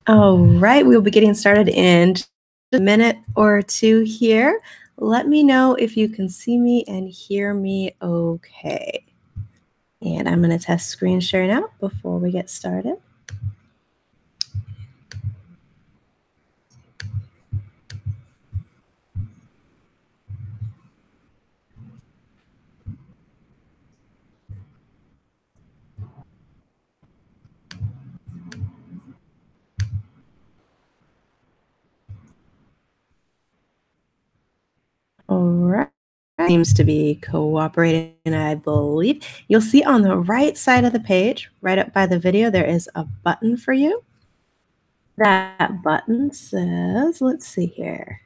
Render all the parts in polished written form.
All right, we'll be getting started in just a minute or two here. Let me know if you can see me and hear me okay. And I'm going to test screen share now before we get started. All right. Seems to be cooperating, I believe. You'll see on the right side of the page, right up by the video, there is a button for you. That button says, let's see here,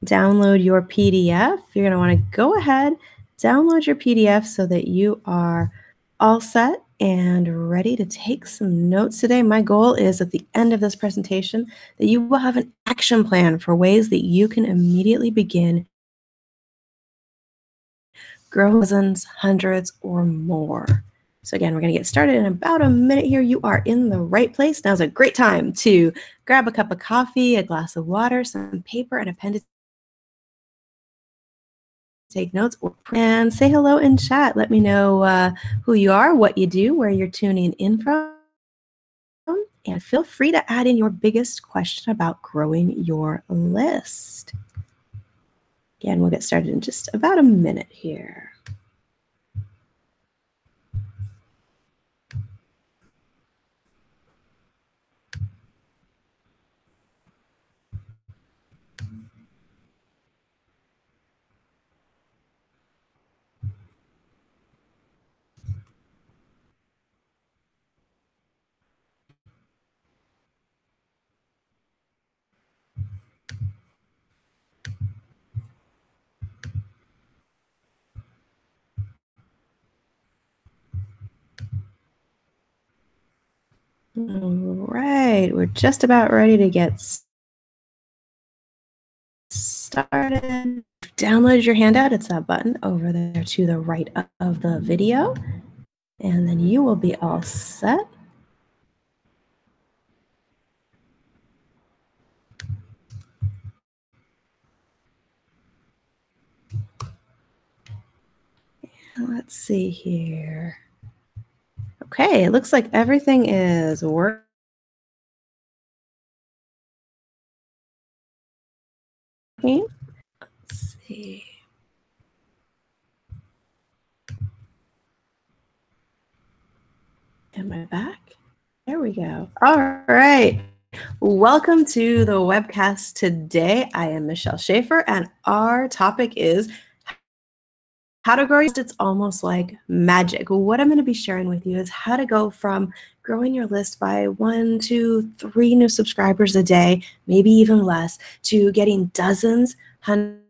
download your PDF. You're going to want to go ahead, download your PDF so that you are all set and ready to take some notes today. My goal is at the end of this presentation that you will have an action plan for ways that you can immediately begin grow dozens, hundreds, or more. So again, we're going to get started in about a minute here. You are in the right place. Now's a great time to grab a cup of coffee, a glass of water, some paper, and a pen to take notes, and say hello in chat. Let me know who you are, what you do, where you're tuning in from, and feel free to add in your biggest question about growing your list. Again, we'll get started in just about a minute here. All right, we're just about ready to get started. Download your handout. It's that button over there to the right of the video, and then you will be all set. Let's see here. Okay, it looks like everything is working. Let's see. Am I back? There we go. All right. Welcome to the webcast today. I am Michelle Schaefer, and our topic is how to grow. It's almost like magic. What I'm going to be sharing with you is how to go from growing your list by 1, 2, 3 new subscribers a day, maybe even less, to getting dozens, hundreds,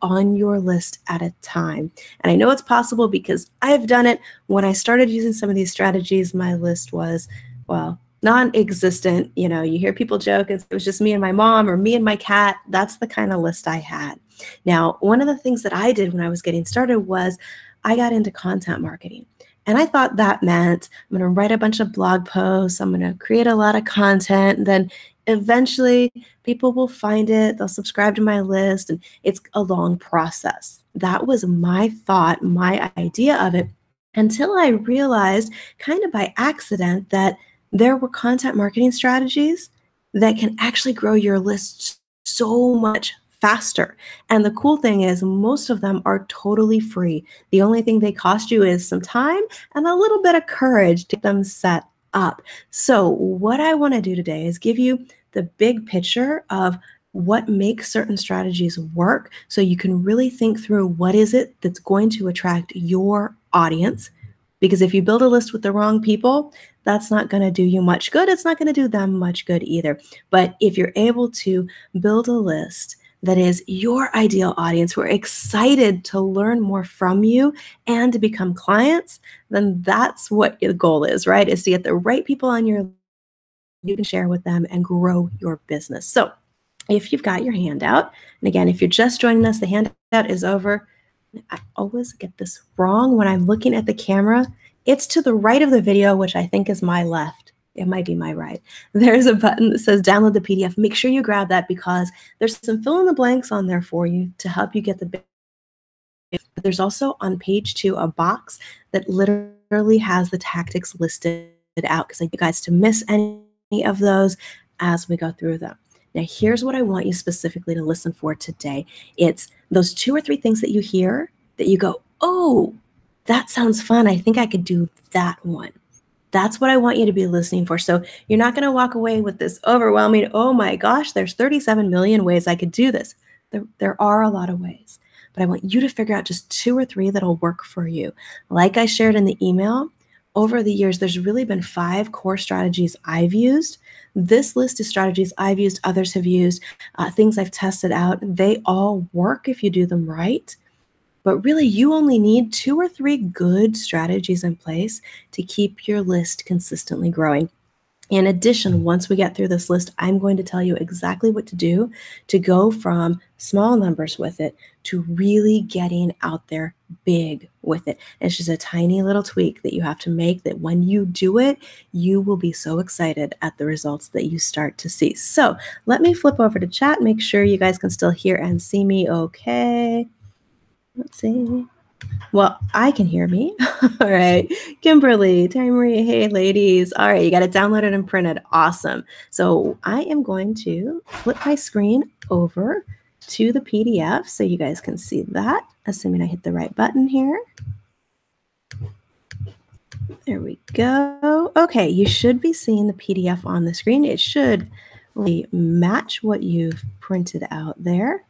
on your list at a time. And I know it's possible because I've done it. When I started using some of these strategies, my list was, well, non-existent. You know, you hear people joke, it was just me and my mom or me and my cat. That's the kind of list I had. Now, one of the things that I did when I was getting started was I got into content marketing. And I thought that meant I'm going to write a bunch of blog posts, I'm going to create a lot of content, and then eventually people will find it, they'll subscribe to my list, and it's a long process. That was my thought, my idea of it, until I realized kind of by accident that there were content marketing strategies that can actually grow your list so much faster. And the cool thing is most of them are totally free. The only thing they cost you is some time and a little bit of courage to get them set up. So what I want to do today is give you the big picture of what makes certain strategies work so you can really think through what is it that's going to attract your audience. Because if you build a list with the wrong people, that's not going to do you much good. It's not going to do them much good either. But if you're able to build a list that is your ideal audience, who are excited to learn more from you and to become clients, then that's what your goal is, right? Is to get the right people on your you can share with them and grow your business. So if you've got your handout, and again, if you're just joining us, the handout is over. I always get this wrong when I'm looking at the camera. It's to the right of the video, which I think is my left. It might be my right. There's a button that says download the PDF. Make sure you grab that because there's some fill in the blanks on there for you to help you get the big. But there's also on page 2 a box that literally has the tactics listed out because I want you guys to miss any of those as we go through them. Now, here's what I want you specifically to listen for today. It's those 2 or 3 things that you hear that you go, oh, that sounds fun. I think I could do that one. That's what I want you to be listening for. So you're not going to walk away with this overwhelming, oh my gosh, there's 37 million ways I could do this. There are a lot of ways, but I want you to figure out just 2 or 3 that'll work for you. Like I shared in the email, over the years, there's really been 5 core strategies I've used. This list is strategies I've used, others have used, things I've tested out. They all work if you do them right. But really, you only need 2 or 3 good strategies in place to keep your list consistently growing. In addition, once we get through this list, I'm going to tell you exactly what to do to go from small numbers with it to really getting out there big with it. It's just a tiny little tweak that you have to make that when you do it, you will be so excited at the results that you start to see. So let me flip over to chat, make sure you guys can still hear and see me okay. Let's see. Well, I can hear me. All right. Kimberly, Terry Marie, hey, ladies. All right, you got it downloaded and printed. Awesome. So I am going to flip my screen over to the PDF so you guys can see that, assuming I hit the right button here. There we go. Okay, you should be seeing the PDF on the screen. It should really match what you've printed out there.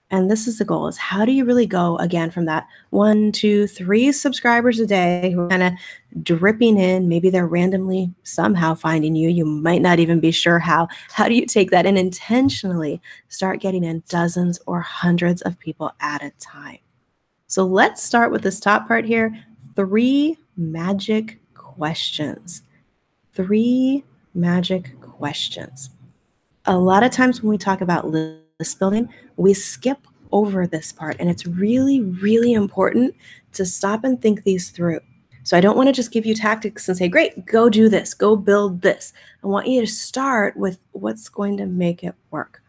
And this is the goal, is how do you really go again from that 1, 2, 3 subscribers a day who are kind of dripping in, maybe they're randomly somehow finding you. You might not even be sure how. How do you take that and intentionally start getting in dozens or hundreds of people at a time? So let's start with this top part here. 3 magic questions. 3 magic questions. A lot of times when we talk about list building, we skip over this part, and it's really, really important to stop and think these through. So I don't want to just give you tactics and say, great, go do this, go build this. I want you to start with what's going to make it work.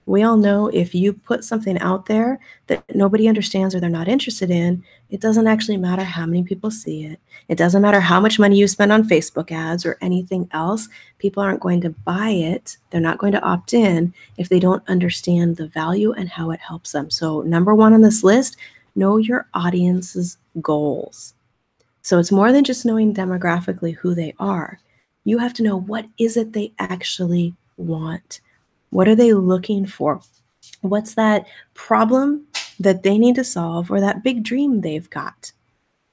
We all know if you put something out there that nobody understands or they're not interested in, it doesn't actually matter how many people see it. It doesn't matter how much money you spend on Facebook ads or anything else. People aren't going to buy it. They're not going to opt in if they don't understand the value and how it helps them. So number 1 on this list, know your audience's goals. So it's more than just knowing demographically who they are. You have to know what is it they actually want. What are they looking for? What's that problem that they need to solve or that big dream they've got?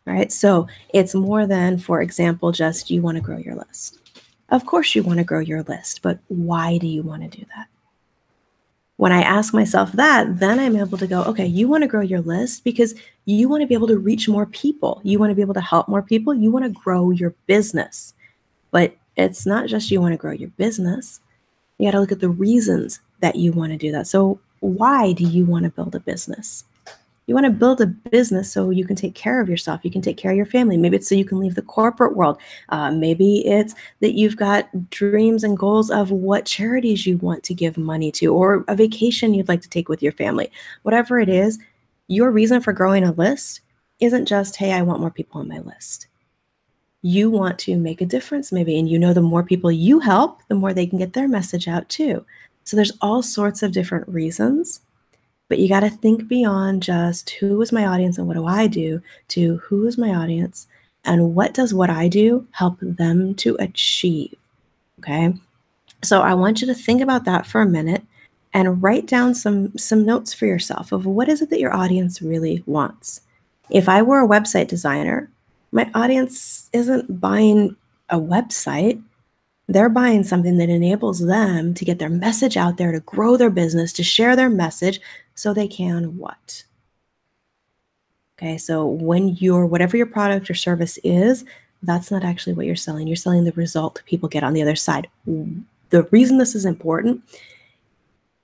Right? So it's more than, for example, just you want to grow your list. Of course you want to grow your list, but why do you want to do that? When I ask myself that, then I'm able to go, okay, you want to grow your list because you want to be able to reach more people. You want to be able to help more people. You want to grow your business. But it's not just you want to grow your business. You got to look at the reasons that you want to do that. So why do you want to build a business? You want to build a business so you can take care of yourself. You can take care of your family. Maybe it's so you can leave the corporate world. Maybe it's that you've got dreams and goals of what charities you want to give money to or a vacation you'd like to take with your family. Whatever it is, your reason for growing a list isn't just, hey, I want more people on my list. You want to make a difference maybe, and you know the more people you help, the more they can get their message out too. So there's all sorts of different reasons, but you got to think beyond just who is my audience and what do I do to who is my audience and what does what I do help them to achieve, okay? So I want you to think about that for a minute and write down some notes for yourself of what is it that your audience really wants. If I were a website designer, my audience isn't buying a website. They're buying something that enables them to get their message out there, to grow their business, to share their message so they can what? Okay, so when whatever your product or service is, that's not actually what you're selling. You're selling the result people get on the other side. The reason this is important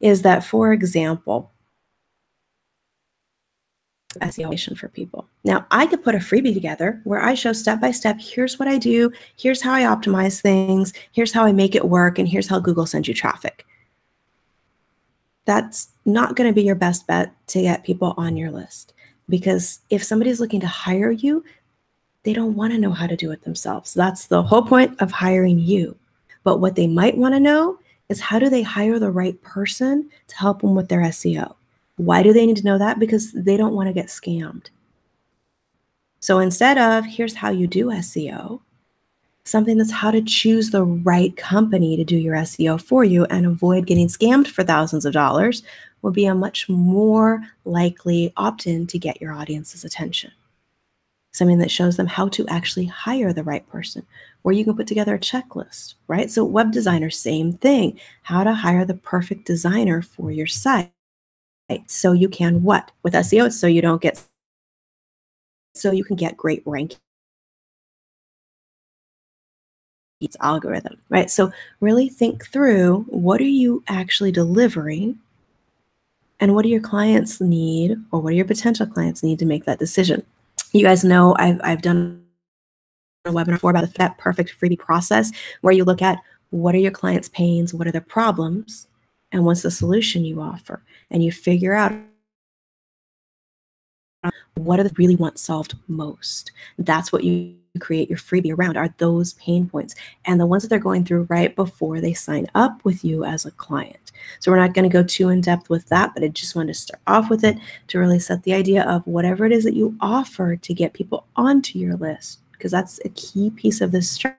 is that, for example, SEO for people. Now, I could put a freebie together where I show step by step, here's what I do, here's how I optimize things, here's how I make it work, and here's how Google sends you traffic. That's not going to be your best bet to get people on your list, because if somebody's looking to hire you, they don't want to know how to do it themselves. That's the whole point of hiring you. But what they might want to know is, how do they hire the right person to help them with their SEO? Why do they need to know that? Because they don't want to get scammed. So instead of, here's how you do SEO, something that's how to choose the right company to do your SEO for you and avoid getting scammed for thousands of dollars will be a much more likely opt-in to get your audience's attention. Something that shows them how to actually hire the right person, where you can put together a checklist, right? So web designer, same thing, how to hire the perfect designer for your site. So you can what? With SEO, it's so you can get great ranking. It's algorithm, right? So really think through, what are you actually delivering, and what do your clients need, or what do your potential clients need to make that decision? You guys know I've done a webinar before about that perfect freebie process, where you look at, what are your clients' pains, what are their problems, and what's the solution you offer, and you figure out what do they really want solved most. That's what you create your freebie around, are those pain points, and the ones that they're going through right before they sign up with you as a client. So we're not going to go too in depth with that, but I just wanted to start off with it to really set the idea of whatever it is that you offer to get people onto your list, because that's a key piece of this strategy.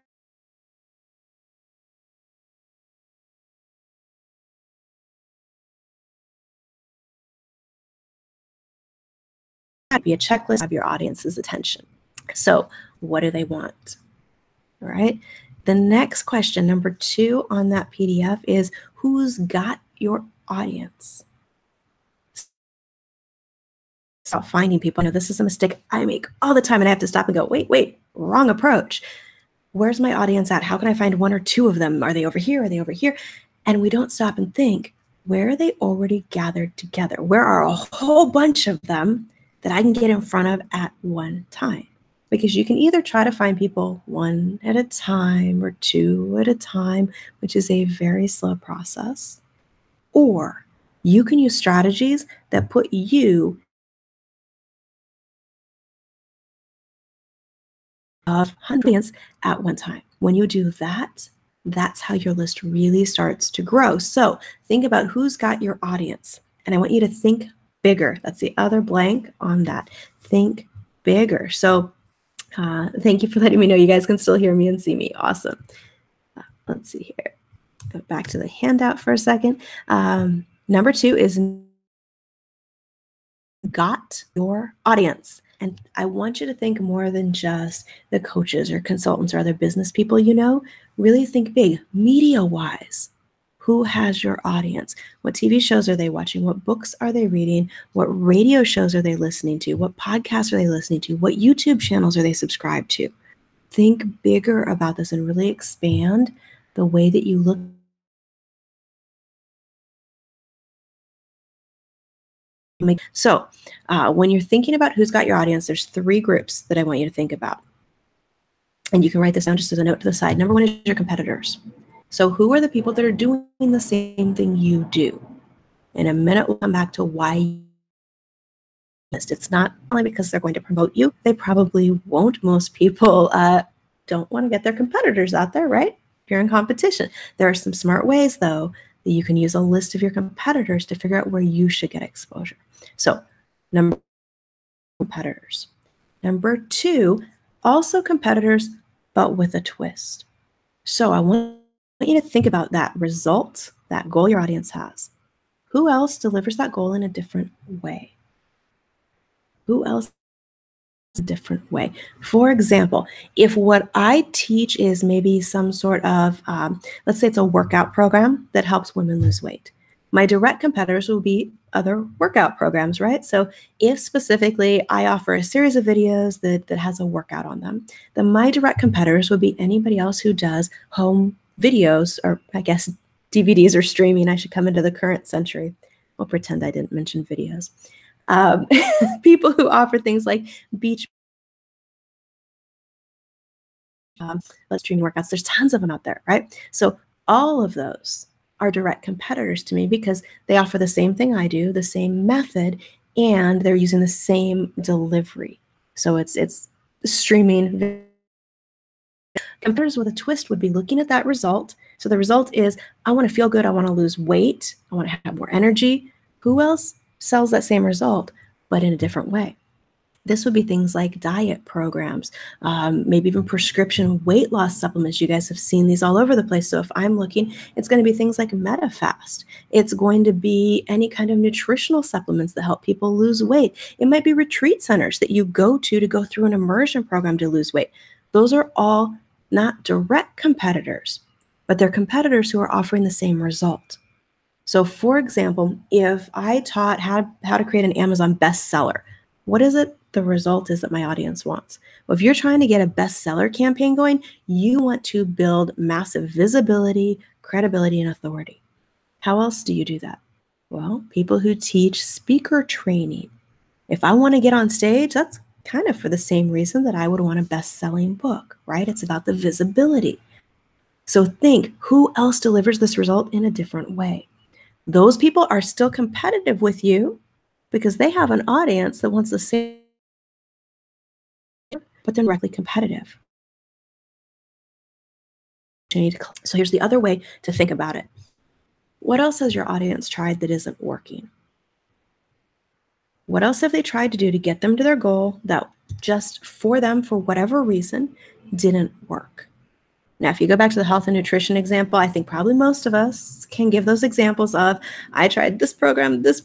Be a checklist of your audience's attention. So what do they want? All right. The next question, number 2 on that PDF, is, who's got your audience? Stop finding people. I know this is a mistake I make all the time, and I have to stop and go, wait, wrong approach. Where's my audience at? How can I find 1 or 2 of them? Are they over here? Are they over here? And we don't stop and think, where are they already gathered together? Where are a whole bunch of them that I can get in front of at one time? Because you can either try to find people 1 at a time or 2 at a time, which is a very slow process, or you can use strategies that put you of hundreds at one time. When you do that, that's how your list really starts to grow. So think about who's got your audience. And I want you to think bigger. That's the other blank on that. Think bigger. So thank you for letting me know you guys can still hear me and see me. Awesome. Let's see here. Go back to the handout for a second. Number 2 is, got your audience. And I want you to think more than just the coaches or consultants or other business people you know. Really think big, media-wise. Who has your audience? What TV shows are they watching? What books are they reading? What radio shows are they listening to? What podcasts are they listening to? What YouTube channels are they subscribed to? Think bigger about this and really expand the way that you look. So when you're thinking about who's got your audience, there's 3 groups that I want you to think about. And you can write this down just as a note to the side. Number 1 is your competitors. So who are the people that are doing the same thing you do? In a minute, we'll come back to why. It's not only because they're going to promote you. They probably won't. Most people don't want to get their competitors out there, right? If you're in competition. There are some smart ways, though, that you can use a list of your competitors to figure out where you should get exposure. So, number 1, competitors. Number 2, also competitors, but with a twist. So I want you to think about that result, that goal your audience has. Who else delivers that goal in a different way? Who else a different way? For example, if what I teach is maybe some sort of, let's say it's a workout program that helps women lose weight, my direct competitors will be other workout programs, right? So if specifically I offer a series of videos that has a workout on them, then my direct competitors would be anybody else who does home videos, or I guess DVDs or streaming. I should come into the current century. We'll pretend I didn't mention videos. People who offer things like beach, let's stream workouts. There's tons of them out there, right? So all of those are direct competitors to me because they offer the same thing I do, the same method, and they're using the same delivery. So it's streaming. Competitors with a twist would be looking at that result. So the result is, I want to feel good. I want to lose weight. I want to have more energy. Who else sells that same result, but in a different way? This would be things like diet programs, maybe even prescription weight loss supplements. You guys have seen these all over the place. So if I'm looking, it's going to be things like MetaFast. It's going to be any kind of nutritional supplements that help people lose weight. It might be retreat centers that you go to go through an immersion program to lose weight. Those are all not direct competitors, but they're competitors who are offering the same result. So for example, if I taught how to create an Amazon bestseller, what is it the result is that my audience wants? Well, if you're trying to get a bestseller campaign going, you want to build massive visibility, credibility, and authority. How else do you do that? Well, people who teach speaker training. If I want to get on stage, that's kind of for the same reason that I would want a best-selling book, right? It's about the visibility. So think, who else delivers this result in a different way? Those people are still competitive with you because they have an audience that wants the same, but they're directly competitive. So here's the other way to think about it. What else has your audience tried that isn't working? What else have they tried to do to get them to their goal that just for them, for whatever reason, didn't work? Now, if you go back to the health and nutrition example, I think probably most of us can give those examples of, I tried this program, this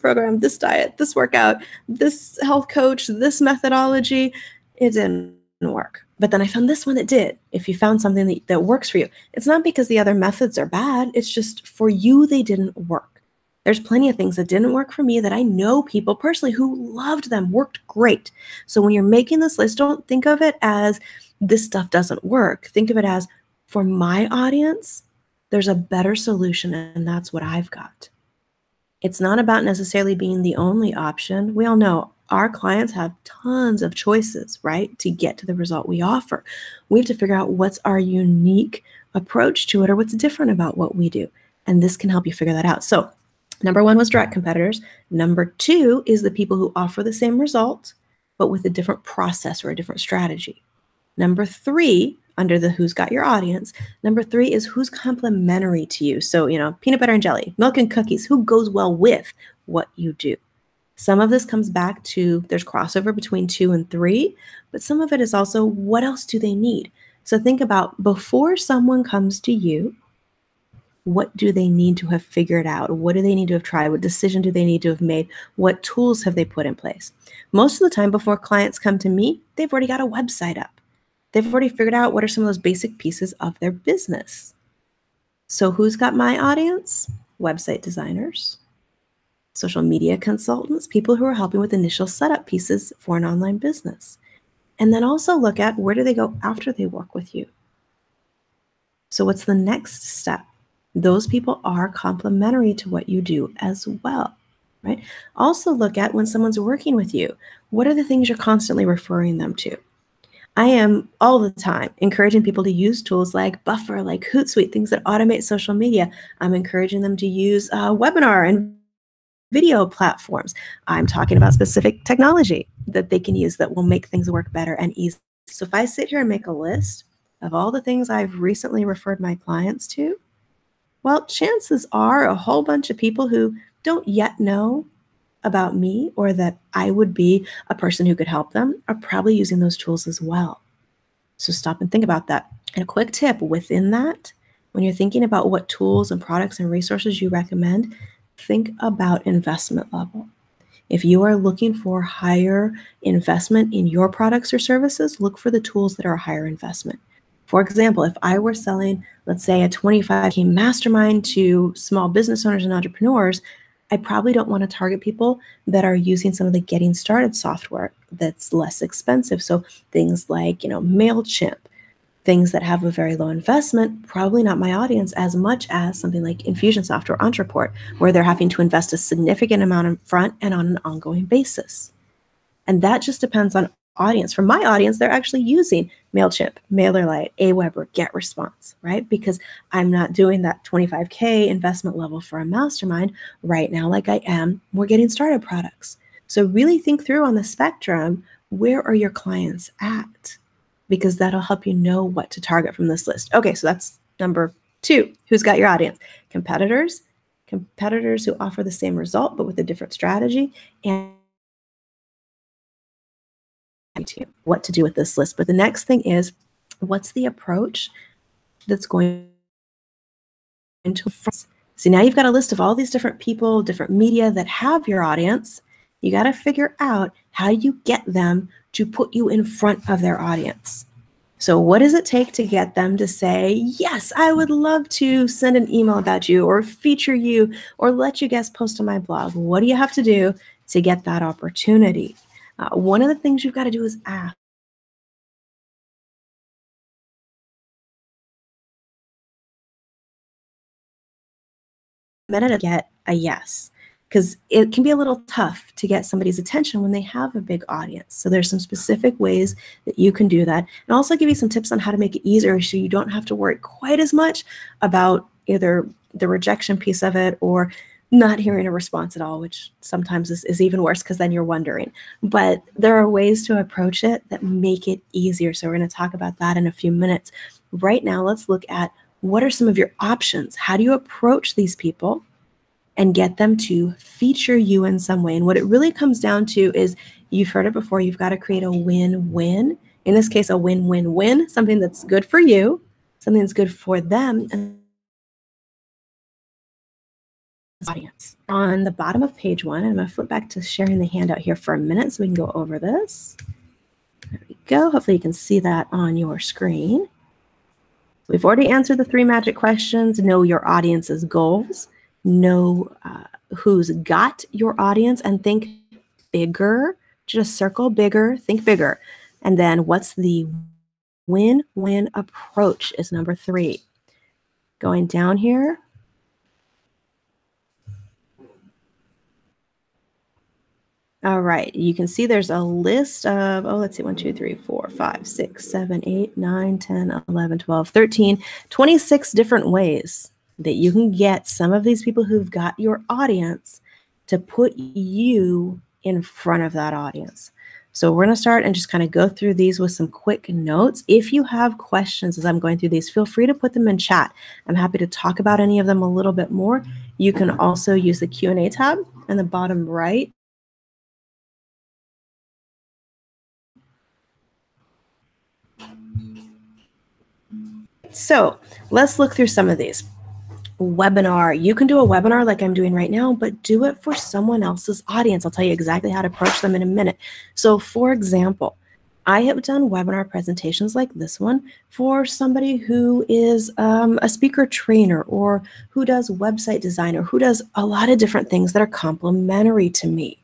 diet, this workout, this health coach, this methodology. It didn't work. But then I found this one that did. If you found something that works for you, it's not because the other methods are bad. It's just for you, they didn't work. There's plenty of things that didn't work for me that I know people personally who loved them, worked great. So when you're making this list, don't think of it as this stuff doesn't work. Think of it as, for my audience, there's a better solution, and that's what I've got. It's not about necessarily being the only option. We all know our clients have tons of choices, right, to get to the result we offer. We have to figure out what's our unique approach to it or what's different about what we do. And this can help you figure that out. So number one was direct competitors. Number two is the people who offer the same result, but with a different process or a different strategy. Number three, under the who's got your audience, number three is who's complementary to you. So, peanut butter and jelly, milk and cookies, who goes well with what you do. Some of this comes back to there's crossover between 2 and 3, but some of it is also what else do they need? So think about before someone comes to you, what do they need to have figured out? What do they need to have tried? What decision do they need to have made? What tools have they put in place? Most of the time before clients come to me, they've already got a website up. They've already figured out what are some of those basic pieces of their business. So who's got my audience? Website designers, social media consultants, people who are helping with initial setup pieces for an online business. And then also look at where do they go after they work with you? So what's the next step? Those people are complementary to what you do as well, right? Also look at when someone's working with you, what are the things you're constantly referring them to? I am all the time encouraging people to use tools like Buffer, like Hootsuite, things that automate social media. I'm encouraging them to use webinar and video platforms. I'm talking about specific technology that they can use that will make things work better and easier. So if I sit here and make a list of all the things I've recently referred my clients to, well, chances are a whole bunch of people who don't yet know about me or that I would be a person who could help them are probably using those tools as well. So stop and think about that. And a quick tip within that, when you're thinking about what tools and products and resources you recommend, think about investment level. If you are looking for higher investment in your products or services, look for the tools that are higher investment. For example, if I were selling, let's say, a 25K mastermind to small business owners and entrepreneurs, I probably don't want to target people that are using some of the getting started software that's less expensive. So things like, MailChimp, Things that have a very low investment, probably not my audience as much as something like Infusionsoft or Ontraport, where they're having to invest a significant amount in front and on an ongoing basis. And that just depends on audience. For my audience, they're actually using MailChimp, MailerLite, Aweber, GetResponse, right? Because I'm not doing that 25K investment level for a mastermind right now like I am. We're getting started products. So really think through on the spectrum, where are your clients at? Because that'll help you know what to target from this list. Okay, so that's number 2. Who's got your audience? Competitors who offer the same result but with a different strategy, and what to do with this list. But the next thing is, what's the approach that's going to so now you've got a list of all these different people, different media that have your audience. You got to figure out how you get them to put you in front of their audience. So what does it take to get them to say, yes, I would love to send an email about you or feature you or let you guest post on my blog? What do you have to do to get that opportunity? One of the things you've got to do is ask. Minute to get a yes, because it can be a little tough to get somebody's attention when they have a big audience. So there's some specific ways that you can do that, and also give you some tips on how to make it easier so you don't have to worry quite as much about either the rejection piece of it or not hearing a response at all, which sometimes is even worse because then you're wondering. But there are ways to approach it that make it easier. So we're going to talk about that in a few minutes. Right now, let's look at what are some of your options? How do you approach these people and get them to feature you in some way? And what it really comes down to is, you've heard it before, you've got to create a win-win. In this case, a win-win-win, something that's good for you, something that's good for them, and audience. On the bottom of page 1, and I'm going to flip back to sharing the handout here for a minute so we can go over this. There we go. Hopefully you can see that on your screen. We've already answered the 3 magic questions. Know your audience's goals. Know who's got your audience, and think bigger. Just circle bigger, think bigger. And then what's the win-win approach is number 3. Going down here. All right, you can see there's a list of, let's see, 1, 2, 3, 4, 5, 6, 7, 8, 9, 10, 11, 12, 13, 26 different ways that you can get some of these people who've got your audience to put you in front of that audience. So we're going to start and just kind of go through these with some quick notes. If you have questions as I'm going through these, feel free to put them in chat. I'm happy to talk about any of them a little bit more. You can also use the Q&A tab in the bottom right. So let's look through some of these. Webinar. You can do a webinar like I'm doing right now, but do it for someone else's audience. I'll tell you exactly how to approach them in a minute. So for example, I have done webinar presentations like this one for somebody who is a speaker trainer, or who does website design, or who does a lot of different things that are complementary to me,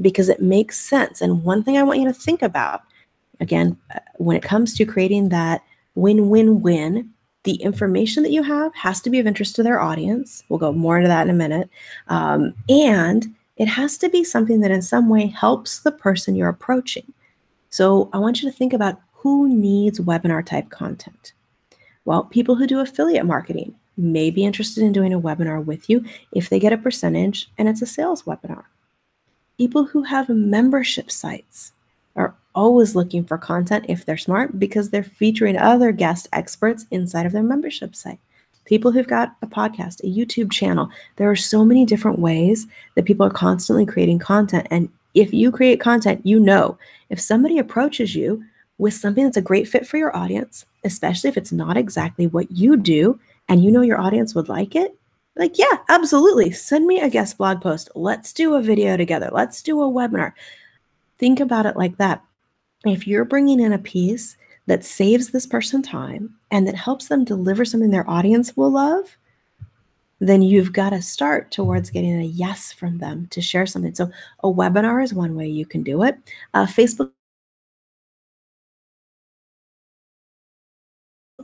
because it makes sense. And one thing I want you to think about, again, when it comes to creating that win-win-win, the information that you have has to be of interest to their audience. We'll go more into that in a minute. And it has to be something that in some way helps the person you're approaching. So I want you to think about who needs webinar type content. Well, people who do affiliate marketing may be interested in doing a webinar with you if they get a percentage and it's a sales webinar. People who have membership sites are always looking for content if they're smart, because they're featuring other guest experts inside of their membership site. People who've got a podcast, a YouTube channel. There are so many different ways that people are constantly creating content. And if you create content, you know, if somebody approaches you with something that's a great fit for your audience, especially if it's not exactly what you do, and you know your audience would like it, like, yeah, absolutely. Send me a guest blog post. Let's do a video together. Let's do a webinar. Think about it like that. If you're bringing in a piece that saves this person time and that helps them deliver something their audience will love, then you've got to start towards getting a yes from them to share something. So a webinar is one way you can do it. Facebook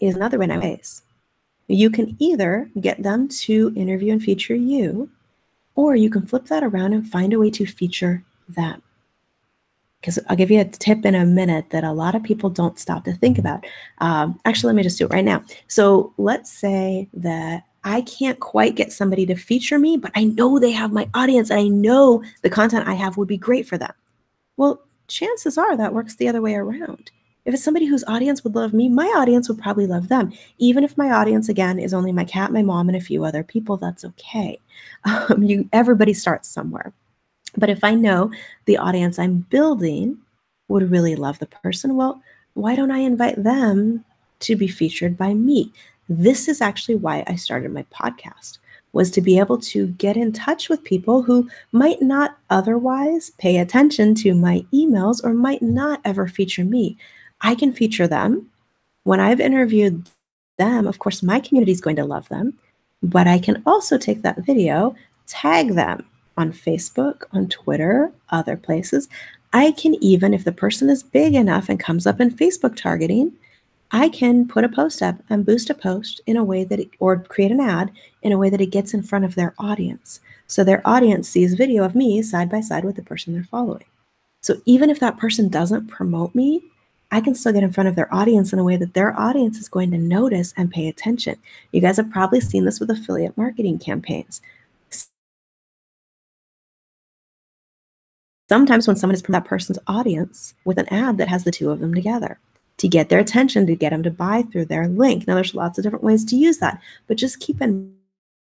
is another ways. You can either get them to interview and feature you, or you can flip that around and find a way to feature them. Because I'll give you a tip in a minute that a lot of people don't stop to think about. Actually, let me just do it right now. So let's say that I can't quite get somebody to feature me, but I know they have my audience and I know the content I have would be great for them. Well, chances are that works the other way around. If it's somebody whose audience would love me, my audience would probably love them. Even if my audience, again, is only my cat, my mom, and a few other people, that's okay. Everybody starts somewhere. But if I know the audience I'm building would really love the person, well, why don't I invite them to be featured by me? This is actually why I started my podcast, was to be able to get in touch with people who might not otherwise pay attention to my emails or might not ever feature me. I can feature them. When I've interviewed them, of course, my community is going to love them, but I can also take that video, tag them on Facebook, on Twitter, other places. I can even, if the person is big enough and comes up in Facebook targeting, I can put a post up and boost a post in a way that or create an ad in a way that it gets in front of their audience. So their audience sees video of me side by side with the person they're following. So even if that person doesn't promote me, I can still get in front of their audience in a way that their audience is going to notice and pay attention. You guys have probably seen this with affiliate marketing campaigns. Sometimes when someone is from that person's audience with an ad that has the two of them together to get their attention, to get them to buy through their link. Now, there's lots of different ways to use that, but just keep in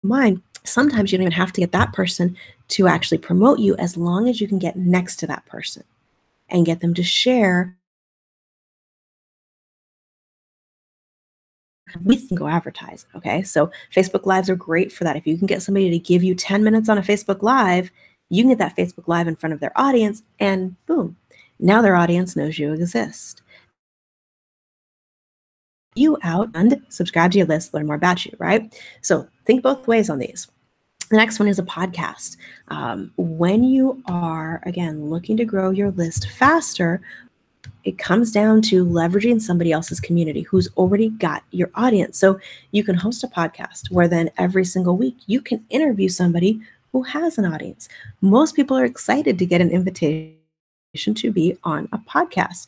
mind, sometimes you don't even have to get that person to actually promote you as long as you can get next to that person and get them to share. We can go advertise, okay? So Facebook Lives are great for that. If you can get somebody to give you 10 minutes on a Facebook Live, you can get that Facebook Live in front of their audience and boom, now their audience knows you exist. You out and subscribe to your list, learn more about you, right? So think both ways on these. The next one is a podcast. When you are, again, looking to grow your list faster, it comes down to leveraging somebody else's community who's already got your audience. So you can host a podcast where then every single week you can interview somebody who has an audience. Most people are excited to get an invitation to be on a podcast.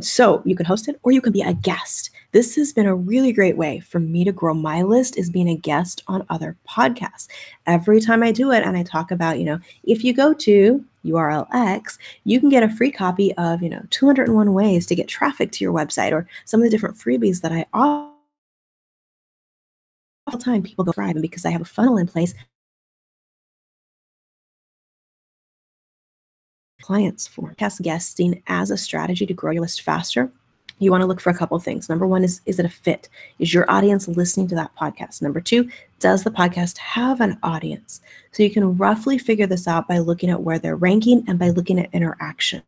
So you can host it or you can be a guest. This has been a really great way for me to grow my list, is being a guest on other podcasts. Every time I do it and I talk about, if you go to URL X, you can get a free copy of, 201 ways to get traffic to your website, or some of the different freebies that I offer. All the time people go thrive, and because I have a funnel in place, clients for podcast guesting as a strategy to grow your list faster. You want to look for a couple of things. Number one is it a fit? Is your audience listening to that podcast? Number two, does the podcast have an audience? So you can roughly figure this out by looking at where they're ranking and by looking at interaction.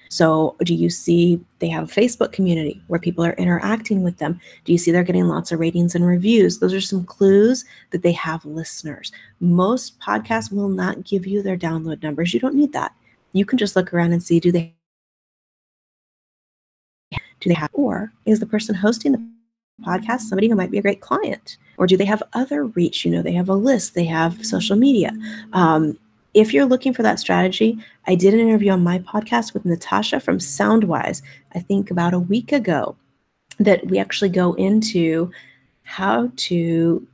So do you see they have a Facebook community where people are interacting with them? Do you see they're getting lots of ratings and reviews? Those are some clues that they have listeners. Most podcasts will not give you their download numbers. You don't need that. You can just look around and see, do they have, or is the person hosting the podcast somebody who might be a great client? Or do they have other reach? They have a list, they have social media. If you're looking for that strategy, I did an interview on my podcast with Natasha from Soundwise, I think about a week ago, that we actually go into how to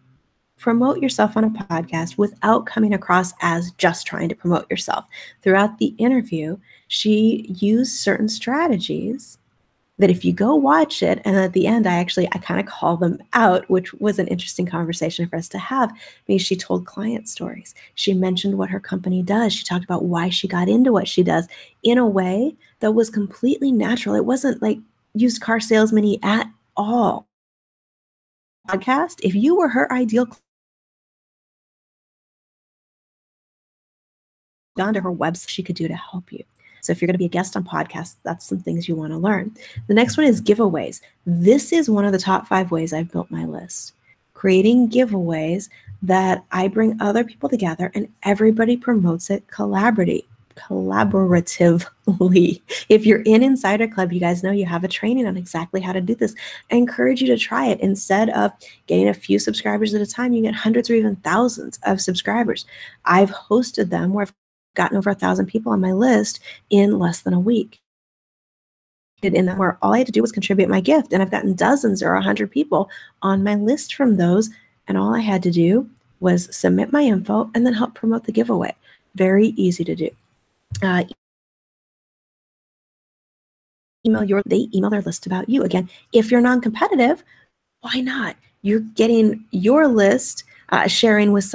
promote yourself on a podcast without coming across as just trying to promote yourself. Throughout the interview, she used certain strategies that if you go watch it, and at the end, I kind of call them out, which was an interesting conversation for us to have, because she told client stories. She mentioned what her company does. She talked about why she got into what she does in a way that was completely natural. It wasn't like used car salesman-y at all. Podcast, if you were her ideal, gone to her website, she could do to help you. So if you're going to be a guest on podcasts, that's some things you want to learn. The next one is giveaways. This is one of the top 5 ways I've built my list. Creating giveaways that I bring other people together and everybody promotes it collaboratively. collaboratively. If you're in Insider Club, you guys know you have a training on exactly how to do this. I encourage you to try it. Instead of getting a few subscribers at a time, you get hundreds or even thousands of subscribers. I've hosted them where I've gotten over 1,000 people on my list in less than a week. In that, where all I had to do was contribute my gift, and I've gotten dozens or 100 people on my list from those, and all I had to do was submit my info and then help promote the giveaway. Very easy to do. They email their list about you. Again, if you're non-competitive, why not? You're getting your list, sharing with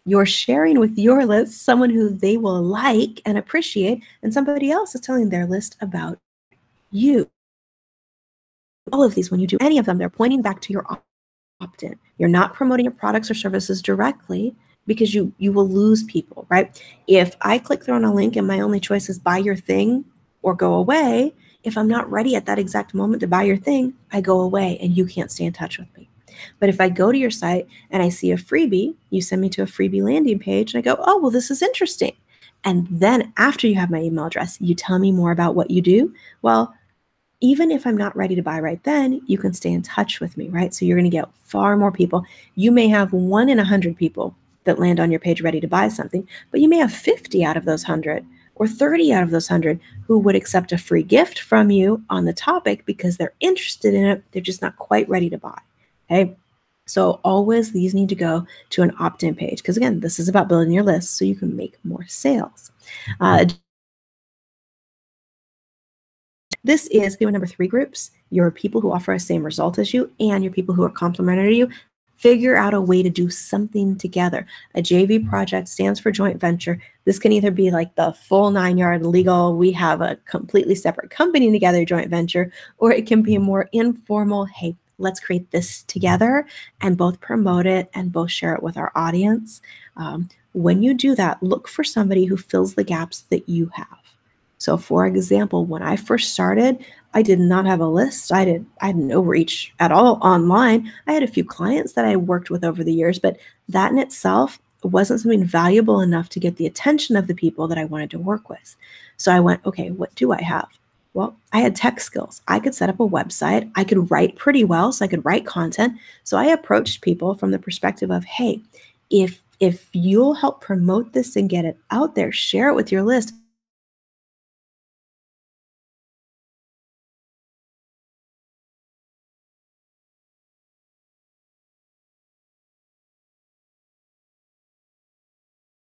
your list someone who they will like and appreciate, and somebody else is telling their list about you. All of these, when you do any of them, they're pointing back to your opt-in. You're not promoting your products or services directly, because you will lose people, right? If I click through on a link and my only choice is buy your thing or go away, if I'm not ready at that exact moment to buy your thing, I go away and you can't stay in touch with me. But if I go to your site and I see a freebie, you send me to a freebie landing page and I go, oh, well, this is interesting. And then after you have my email address, you tell me more about what you do. Well, even if I'm not ready to buy right then, you can stay in touch with me, right? So you're going to get far more people. You may have 1 in 100 people that land on your page ready to buy something, but you may have 50 out of those 100 or 30 out of those 100 who would accept a free gift from you on the topic because they're interested in it. They're just not quite ready to buy. Okay. So always these need to go to an opt-in page, because again, this is about building your list so you can make more sales. This is number 3 groups. Your people who offer the same result as you and your people who are complementary to you. Figure out a way to do something together. A JV project stands for joint venture. This can either be like the full 9-yard legal, we have a completely separate company together joint venture, or it can be a more informal, hey, let's create this together and both promote it and both share it with our audience. When you do that, look for somebody who fills the gaps that you have. So for example, when I first started, I did not have a list. I had no reach at all online. I had a few clients that I worked with over the years, but that in itself wasn't something valuable enough to get the attention of the people that I wanted to work with. So I went, okay, what do I have? Well, I had tech skills. I could set up a website. I could write pretty well, so I could write content. So I approached people from the perspective of, hey, if you'll help promote this and get it out there, share it with your list,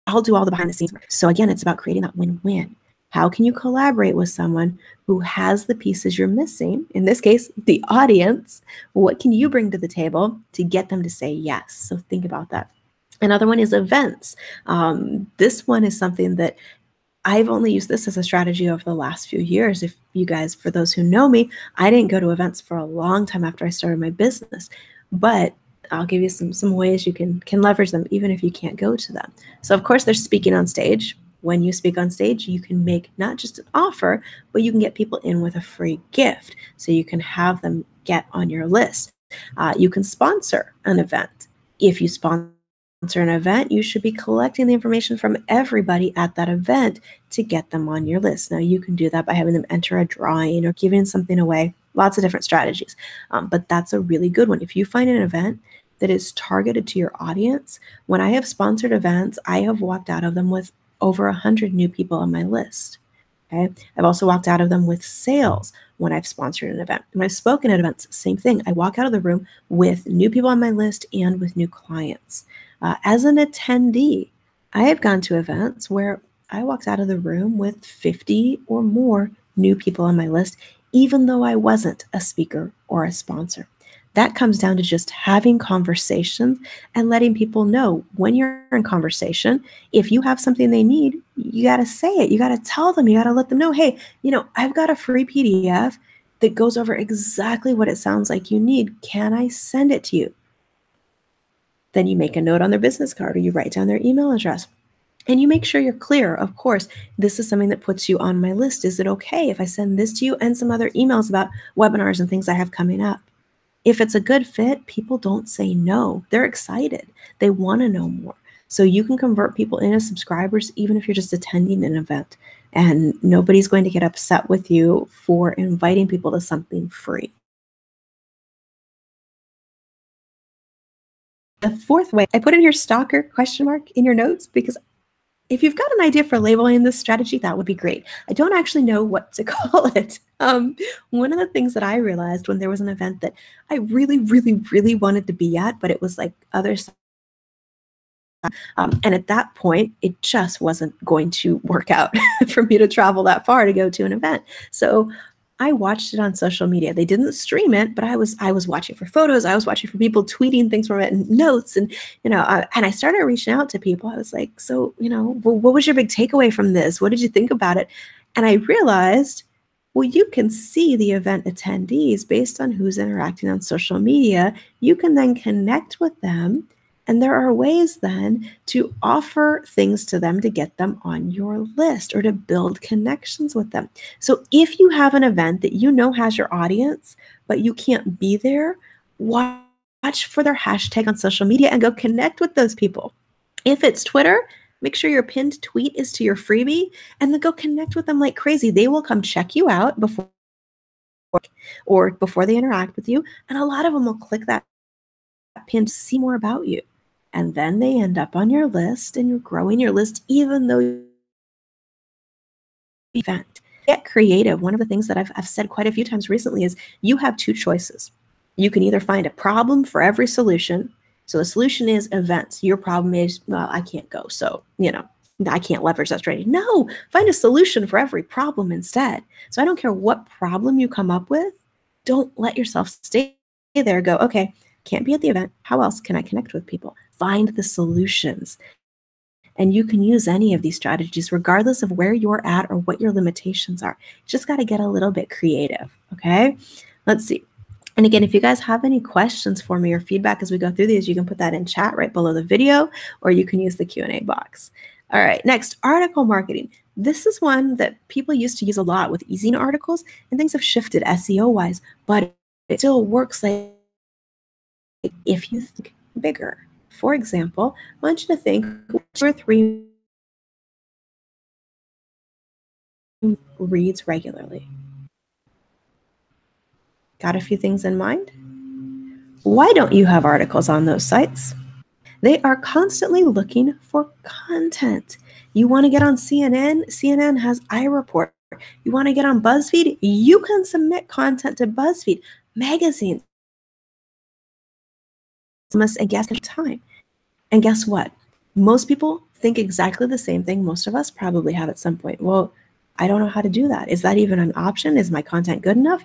I'll do all the behind the scenes work. So again, it's about creating that win-win. How can you collaborate with someone who has the pieces you're missing? In this case, the audience. What can you bring to the table to get them to say yes? So think about that. Another one is events. This one is something that I've only used this as a strategy over the last few years. If you guys, for those who know me, I didn't go to events for a long time after I started my business, but I'll give you some ways you can leverage them even if you can't go to them. So of course, there's speaking on stage. When you speak on stage, you can make not just an offer, but you can get people in with a free gift. So you can have them get on your list. You can sponsor an event. If you sponsor an event, you should be collecting the information from everybody at that event to get them on your list. Now, you can do that by having them enter a drawing or giving something away. Lots of different strategies, but that's a really good one. If you find an event that is targeted to your audience, when I have sponsored events, I have walked out of them with over 100 new people on my list. Okay. I've also walked out of them with sales when I've sponsored an event. When I've spoken at events, same thing. I walk out of the room with new people on my list and with new clients. As an attendee, I have gone to events where I walked out of the room with 50 or more new people on my list, even though I wasn't a speaker or a sponsor. That comes down to just having conversations and letting people know when you're in conversation, if you have something they need, you got to say it. You got to tell them, you got to let them know, hey, I've got a free PDF that goes over exactly what it sounds like you need. Can I send it to you? Then you make a note on their business card or you write down their email address. And you make sure you're clear. Of course, this is something that puts you on my list. Is it okay if I send this to you and some other emails about webinars and things I have coming up? If it's a good fit, people don't say no. They're excited. They want to know more. So you can convert people into subscribers even if you're just attending an event, and nobody's going to get upset with you for inviting people to something free. The fourth way, I put in here stalker question mark in your notes because if you've got an idea for labeling this strategy, that would be great. I don't actually know what to call it. One of the things that I realized when there was an event that I really, really, really wanted to be at, but it was like other and at that point, it just wasn't going to work out for me to travel that far to go to an event. So I watched it on social media. They didn't stream it, but I was watching for photos. I was watching for people tweeting things from it and notes, and and I started reaching out to people. I was like, so well, what was your big takeaway from this? What did you think about it? And I realized, well, you can see the event attendees based on who's interacting on social media. You can then connect with them. And there are ways then to offer things to them to get them on your list or to build connections with them. So if you have an event that you know has your audience, but you can't be there, watch for their hashtag on social media and go connect with those people. If it's Twitter, make sure your pinned tweet is to your freebie and then go connect with them like crazy. They will come check you out before they interact with you. And a lot of them will click that pin to see more about you. And then they end up on your list and you're growing your list even though event. Get creative. One of the things that I've said quite a few times recently is you have two choices. You can either find a problem for every solution. So the solution is events. Your problem is, well, I can't go. So, I can't leverage that strategy. No, find a solution for every problem instead. So I don't care what problem you come up with. Don't let yourself stay there. Go, okay, can't be at the event. How else can I connect with people? Find the solutions. And you can use any of these strategies regardless of where you're at or what your limitations are. You just got to get a little bit creative, okay? Let's see. And again, if you guys have any questions for me or feedback as we go through these, you can put that in chat right below the video, or you can use the Q&A box. All right, next, article marketing. This is one that people used to use a lot with ezine articles, and things have shifted SEO-wise, but it still works like if you think bigger. For example, I want you to think 2 or 3 reads regularly. Got a few things in mind? Why don't you have articles on those sites? They are constantly looking for content. You want to get on CNN? CNN has iReport. You want to get on BuzzFeed? You can submit content to BuzzFeed. Magazines. And guess time. And guess what? Most people think exactly the same thing. Most of us probably have at some point. Well, I don't know how to do that. Is that even an option? Is my content good enough?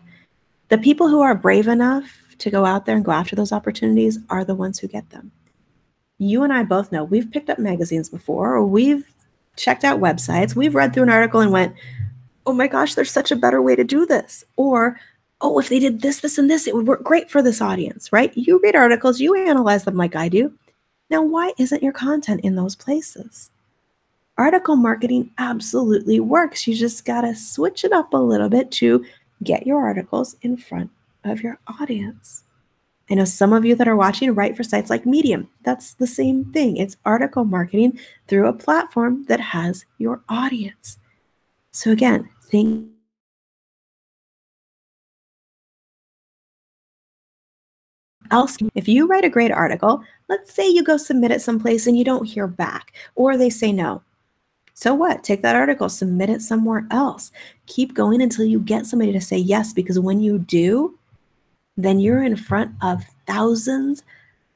The people who are brave enough to go out there and go after those opportunities are the ones who get them. You and I both know we've picked up magazines before, or we've checked out websites. We've read through an article and went, oh my gosh, there's such a better way to do this. Or, oh, if they did this, this, and this, it would work great for this audience, right? You read articles, you analyze them like I do. Now, why isn't your content in those places? Article marketing absolutely works. You just got to switch it up a little bit to get your articles in front of your audience. I know some of you that are watching write for sites like Medium. That's the same thing. It's article marketing through a platform that has your audience. So again, think else. If you write a great article, let's say you go submit it someplace and you don't hear back, or they say no. So what? Take that article, submit it somewhere else. Keep going until you get somebody to say yes, because when you do, then you're in front of thousands,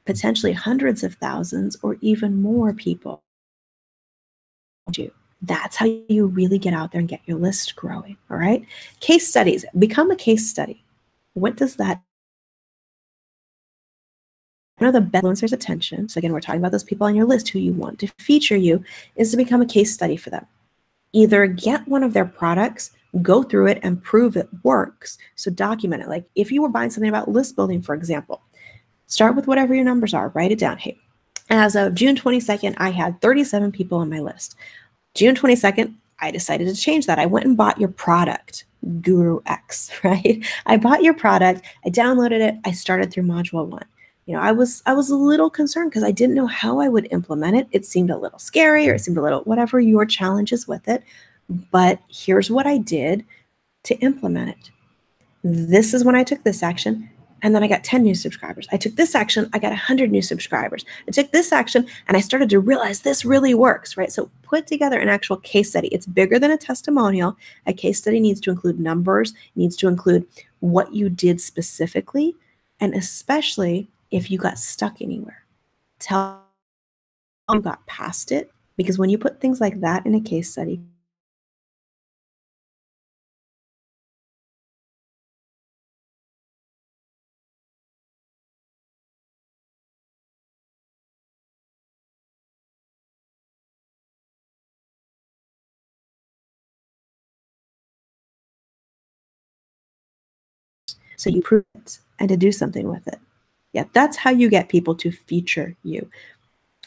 potentially hundreds of thousands, or even more people. That's how you really get out there and get your list growing, all right? Case studies. Become a case study. What does that one of the best influencers' attention, so again, we're talking about those people on your list who you want to feature you, is to become a case study for them. Either get one of their products, go through it and prove it works. So document it. Like if you were buying something about list building, for example, start with whatever your numbers are, write it down. Hey, as of June 22nd, I had 37 people on my list. June 22nd, I decided to change that. I went and bought your product, Guru X, right? I bought your product, I downloaded it, I started through module 1. I was a little concerned because I didn't know how I would implement it. It seemed a little scary, or it seemed a little whatever your challenge is with it. But here's what I did to implement it. This is when I took this action, and then I got 10 new subscribers. I took this action, I got 100 new subscribers. I took this action, and I started to realize this really works, right? So put together an actual case study. It's bigger than a testimonial. A case study needs to include numbers, needs to include what you did specifically, and especially if you got stuck anywhere. Tell you got past it, because when you put things like that in a case study, so you prove it and to do something with it. Yeah, that's how you get people to feature you.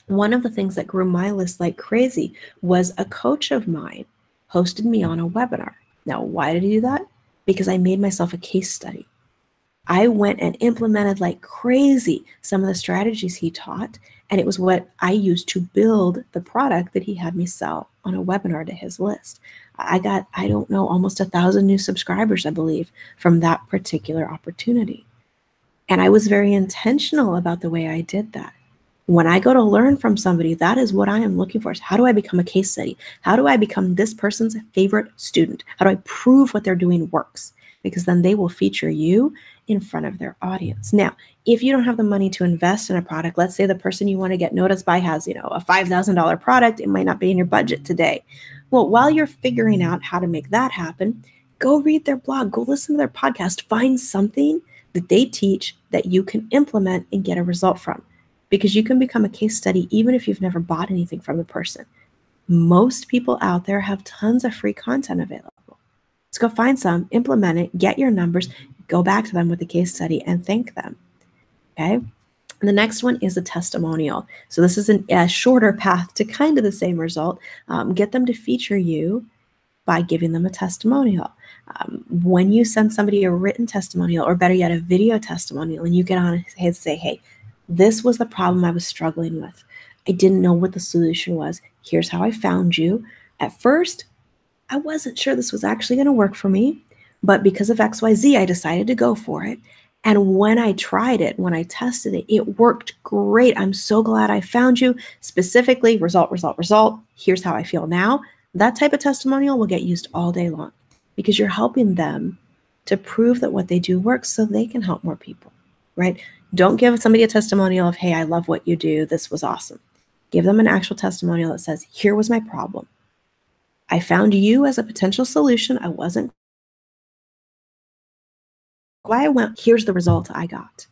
One of the things that grew my list like crazy was a coach of mine hosted me on a webinar. Now, why did he do that? Because I made myself a case study. I went and implemented like crazy some of the strategies he taught, and it was what I used to build the product that he had me sell on a webinar to his list. I got, I don't know, almost 1,000 new subscribers, I believe, from that particular opportunity. And I was very intentional about the way I did that. When I go to learn from somebody, that is what I am looking for. Is how do I become a case study? How do I become this person's favorite student? How do I prove what they're doing works? Because then they will feature you in front of their audience. Now, if you don't have the money to invest in a product, let's say the person you want to get noticed by has, a $5,000 product, it might not be in your budget today. Well, while you're figuring out how to make that happen, go read their blog, go listen to their podcast, find something that they teach that you can implement and get a result from. Because you can become a case study even if you've never bought anything from the person. Most people out there have tons of free content available. Let's go find some, implement it, get your numbers, go back to them with the case study and thank them. Okay. And the next one is a testimonial. So this is a shorter path to kind of the same result. Get them to feature you by giving them a testimonial. When you send somebody a written testimonial, or better yet, a video testimonial, and you get on and say, hey, this was the problem I was struggling with. I didn't know what the solution was. Here's how I found you. At first, I wasn't sure this was actually going to work for me, but because of XYZ, I decided to go for it. And when I tried it, when I tested it, it worked great. I'm so glad I found you. Specifically, result, result, result. Here's how I feel now. That type of testimonial will get used all day long because you're helping them to prove that what they do works so they can help more people, right? Don't give somebody a testimonial of, hey, I love what you do. This was awesome. Give them an actual testimonial that says, here was my problem. I found you as a potential solution. I wasn't why I went, here's the result I got.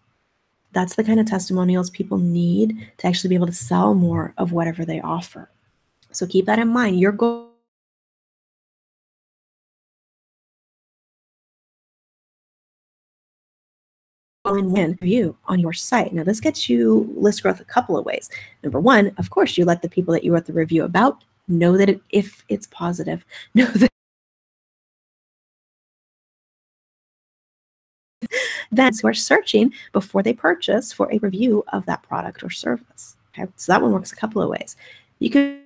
That's the kind of testimonials people need to actually be able to sell more of whatever they offer. So keep that in mind. Your goal and win review on your site. Now, this gets you list growth a couple of ways. Number one, of course, you let the people that you wrote the review about know that if it's positive, know that that's who are searching before they purchase for a review of that product or service. Okay, so that one works a couple of ways. You can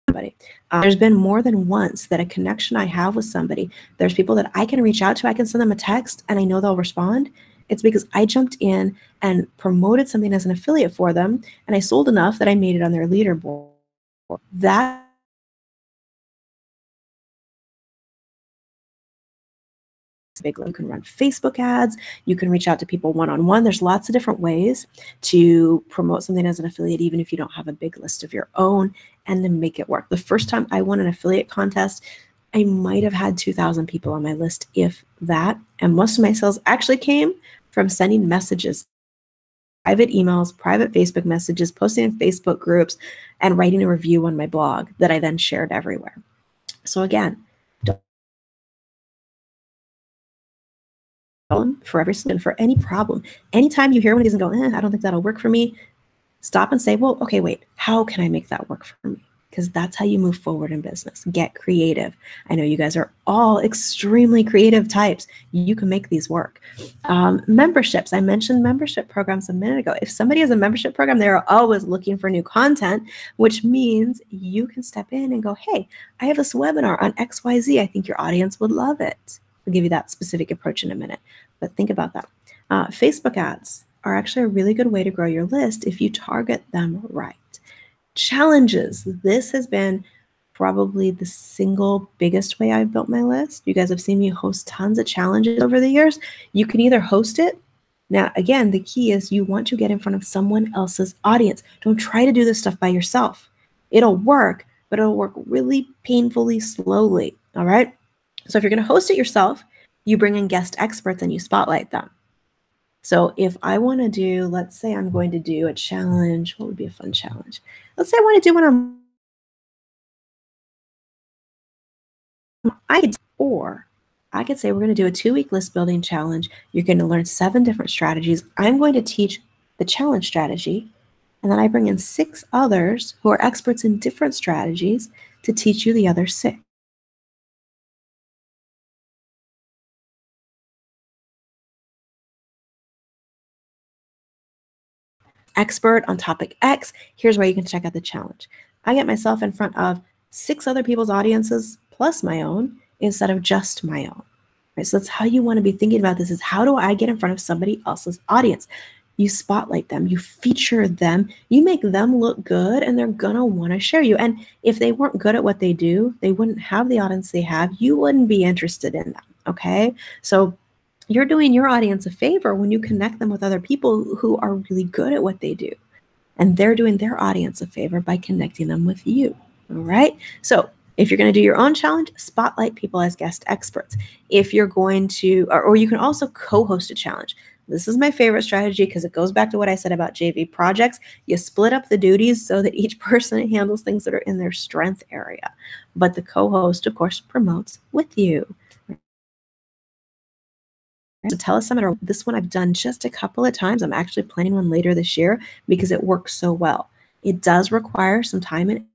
somebody. There's been more than once that a connection I have with somebody, there's people that I can reach out to, I can send them a text and I know they'll respond. It's because I jumped in and promoted something as an affiliate for them, and I sold enough that I made it on their leaderboard. That big. You can run Facebook ads. You can reach out to people one-on-one. There's lots of different ways to promote something as an affiliate, even if you don't have a big list of your own, and then make it work. The first time I won an affiliate contest, I might have had 2,000 people on my list, if that. And most of my sales actually came from sending messages, private emails, private Facebook messages, posting in Facebook groups, and writing a review on my blog that I then shared everywhere. So again, for every solution, for any problem. Anytime you hear one of these and go, I don't think that'll work for me, stop and say, well, okay, wait, how can I make that work for me? Because that's how you move forward in business. Get creative. I know you guys are all extremely creative types. You can make these work. Memberships. I mentioned membership programs a minute ago. If somebody has a membership program, they're always looking for new content, which means you can step in and go, hey, I have this webinar on XYZ. I think your audience would love it. I'll give you that specific approach in a minute, but think about that. Facebook ads are actually a really good way to grow your list if you target them right. Challenges. This has been probably the single biggest way I've built my list. You guys have seen me host tons of challenges over the years. You can either host it. Now, again, the key is you want to get in front of someone else's audience. Don't try to do this stuff by yourself. It'll work, but it'll work really painfully slowly. All right. So if you're going to host it yourself, you bring in guest experts and you spotlight them. So if I want to do, let's say I'm going to do a challenge, what would be a fun challenge? Let's say I want to do one on I could say we're going to do a 2-week list building challenge. You're going to learn 7 different strategies. I'm going to teach the challenge strategy, and then I bring in 6 others who are experts in different strategies to teach you the other 6. Expert on topic X, here's where you can check out the challenge. I get myself in front of 6 other people's audiences plus my own instead of just my own. Right? So that's how you want to be thinking about this, is how do I get in front of somebody else's audience? You spotlight them, you feature them, you make them look good, and they're gonna want to share you. And if they weren't good at what they do, they wouldn't have the audience they have. You wouldn't be interested in them, okay? So you're doing your audience a favor when you connect them with other people who are really good at what they do. And they're doing their audience a favor by connecting them with you. All right. So if you're going to do your own challenge, spotlight people as guest experts. If you're going to, or you can also co-host a challenge. This is my favorite strategy because it goes back to what I said about JV projects. You split up the duties so that each person handles things that are in their strength area. But the co-host, of course, promotes with you. The Telesummit, this one I've done just a couple of times. I'm actually planning one later this year because it works so well. It does require some time and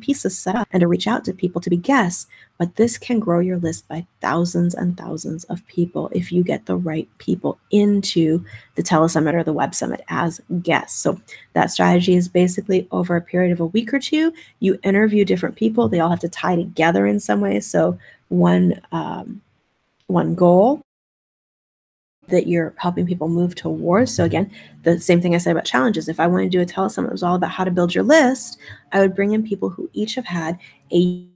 pieces set up and to reach out to people to be guests, but this can grow your list by thousands and thousands of people if you get the right people into the Telesummit or the Web Summit as guests. So that strategy is basically over a period of a week or 2, you interview different people. They all have to tie together in some way. So one goal that you're helping people move towards. So again, the same thing I said about challenges. If I want to do a Telesummit that was all about how to build your list, I would bring in people who each have had a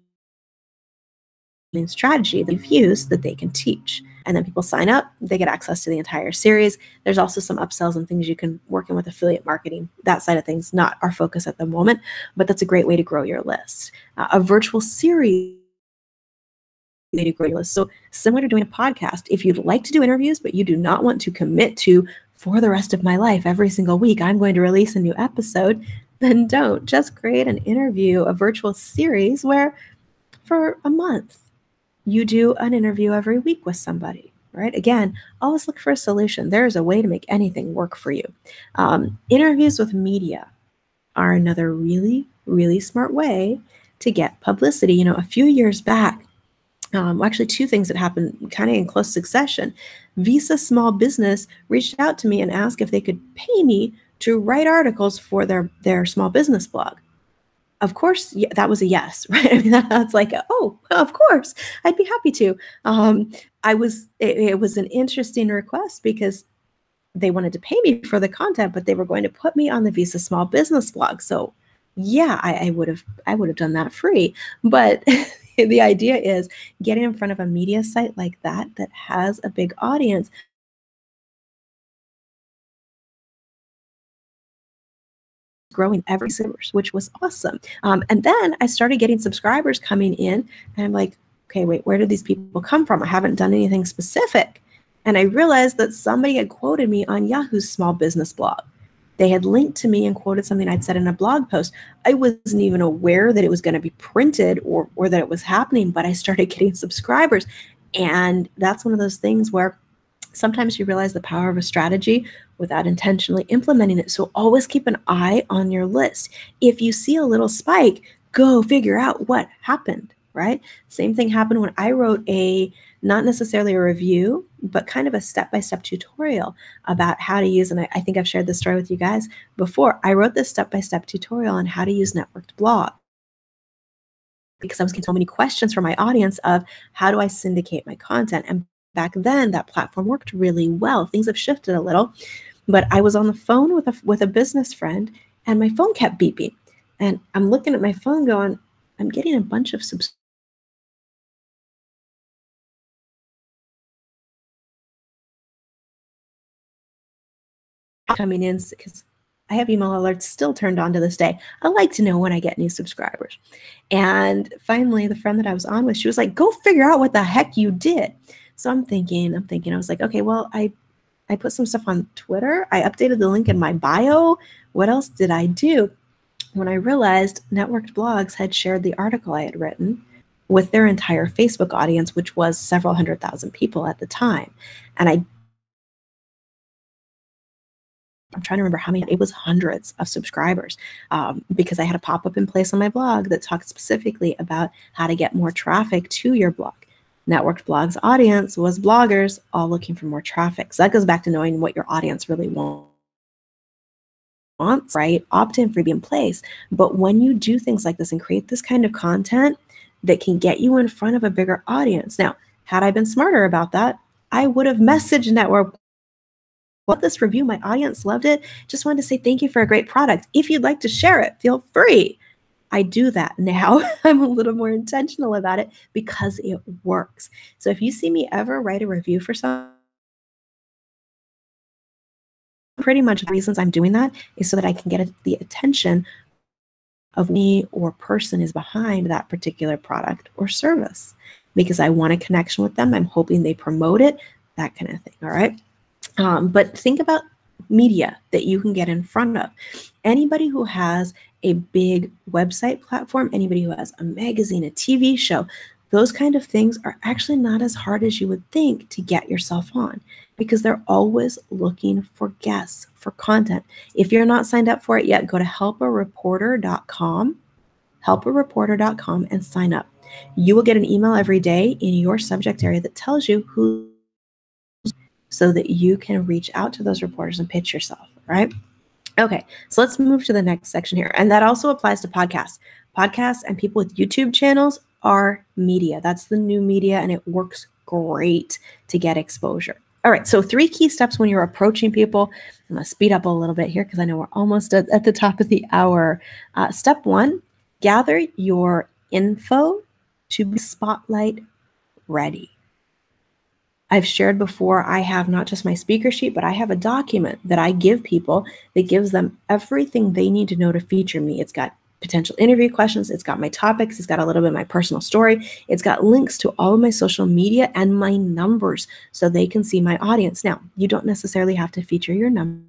strategy that they've used that they can teach. And then people sign up, they get access to the entire series. There's also some upsells and things you can work in with affiliate marketing, that side of things, not our focus at the moment, but that's a great way to grow your list. A virtual series way to grow your list. So similar to doing a podcast, if you'd like to do interviews, but you do not want to commit to, for the rest of my life, every single week, I'm going to release a new episode, then don't. Just create an interview, a virtual series where for a month, you do an interview every week with somebody, right? Again, always look for a solution. There is a way to make anything work for you. Interviews with media are another really, really smart way to get publicity. You know, a few years back, actually 2 things that happened kind of in close succession. Visa Small Business reached out to me and asked if they could pay me to write articles for their small business blog. Of course, yeah, that was a yes, right? I mean, that's like, oh, of course, I'd be happy to. It was an interesting request because they wanted to pay me for the content, but they were going to put me on the Visa Small Business blog. So yeah, I would have done that free. But the idea is getting in front of a media site like that has a big audience. Growing every single, which was awesome. And then I started getting subscribers coming in, and I'm like, okay, wait, where did these people come from? I haven't done anything specific. And I realized that somebody had quoted me on Yahoo's small business blog. They had linked to me and quoted something I'd said in a blog post. I wasn't even aware that it was going to be printed or that it was happening, but I started getting subscribers. And that's one of those things where Sometimes you realize the power of a strategy without intentionally implementing it. So always keep an eye on your list. If you see a little spike, go figure out what happened, right? Same thing happened when I wrote not necessarily a review, but kind of a step-by-step tutorial about how to use, and I think I've shared this story with you guys before. I wrote this step-by-step tutorial on how to use networked blog because I was getting so many questions from my audience of how do I syndicate my content? And back then that platform worked really well. Things have shifted a little, but I was on the phone with a business friend and my phone kept beeping. And I'm looking at my phone going, I'm getting a bunch of coming in because I have email alerts still turned on to this day. I like to know when I get new subscribers. And finally, the friend that I was on with, she was like, go figure out what the heck you did. So I'm thinking, I was like, okay, well, I put some stuff on Twitter. I updated the link in my bio. What else did I do? When I realized Networked Blogs had shared the article I had written with their entire Facebook audience, which was several 100,000 people at the time. And I'm trying to remember how many, it was hundreds of subscribers because I had a pop-up in place on my blog that talked specifically about how to get more traffic to your blog. Networked Blogs audience was bloggers all looking for more traffic. So that goes back to knowing what your audience really wants, right? Opt-in freebie in place. But when you do things like this and create this kind of content that can get you in front of a bigger audience. Now, had I been smarter about that, I would have messaged Network this review. My audience loved it. Just wanted to say thank you for a great product. If you'd like to share it, feel free. I do that now. I'm a little more intentional about it because it works. So if you see me ever write a review for something, pretty much the reasons I'm doing that is so that I can get the attention of me or person is behind that particular product or service because I want a connection with them. I'm hoping they promote it, that kind of thing. All right. But think about media that you can get in front of. Anybody who has a big website platform, anybody who has a magazine, a TV show, those kind of things are actually not as hard as you would think to get yourself on because they're always looking for guests, for content. If you're not signed up for it yet, go to helpareporter.com, helpareporter.com and sign up. You will get an email every day in your subject area that tells you who, so that you can reach out to those reporters and pitch yourself, right? Okay, so let's move to the next section here. And that also applies to podcasts. Podcasts and people with YouTube channels are media. That's the new media, and it works great to get exposure. All right, so 3 key steps when you're approaching people. I'm going to speed up a little bit here because I know we're almost at the top of the hour. Step 1, gather your info to be spotlight ready. I've shared before, I have not just my speaker sheet, but I have a document that I give people that gives them everything they need to know to feature me. It's got potential interview questions. It's got my topics. It's got a little bit of my personal story. It's got links to all of my social media and my numbers so they can see my audience. Now, you don't necessarily have to feature your number.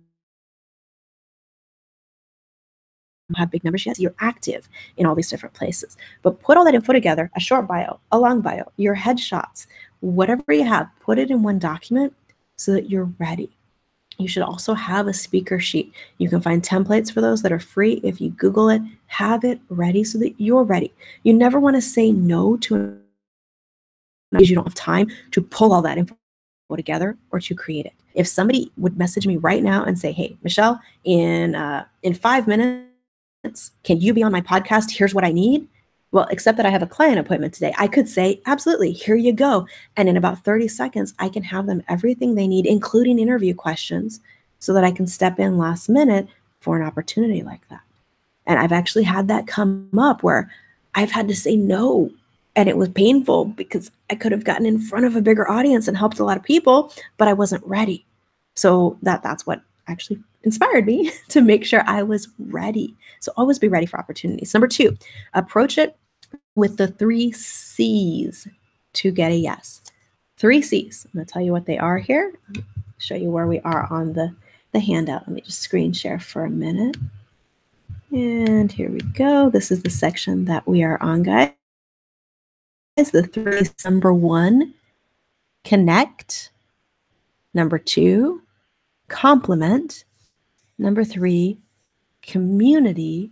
Have big numbers, yes, you're active in all these different places. But put all that info together, a short bio, a long bio, your headshots, whatever you have, put it in one document so that you're ready. You should also have a speaker sheet. You can find templates for those that are free. If you Google it, have it ready so that you're ready. You never want to say no to because you don't have time to pull all that info together or to create it. If somebody would message me right now and say, hey, Michelle, in 5 minutes, can you be on my podcast? Here's what I need. Well, except that I have a client appointment today. I could say, absolutely, here you go. And in about 30 seconds, I can have them everything they need, including interview questions, so that I can step in last minute for an opportunity like that. And I've actually had that come up where I've had to say no. And it was painful because I could have gotten in front of a bigger audience and helped a lot of people, but I wasn't ready. So that's what actually inspired me to make sure I was ready. So always be ready for opportunities. Number 2, approach it with the 3 C's to get a yes. 3 C's. I'm going to tell you what they are here. I'll show you where we are on the handout. Let me just screen share for a minute. And here we go. This is the section that we are on, guys. The 3 C's. Number 1, connect. Number 2, compliment. Number 3, community.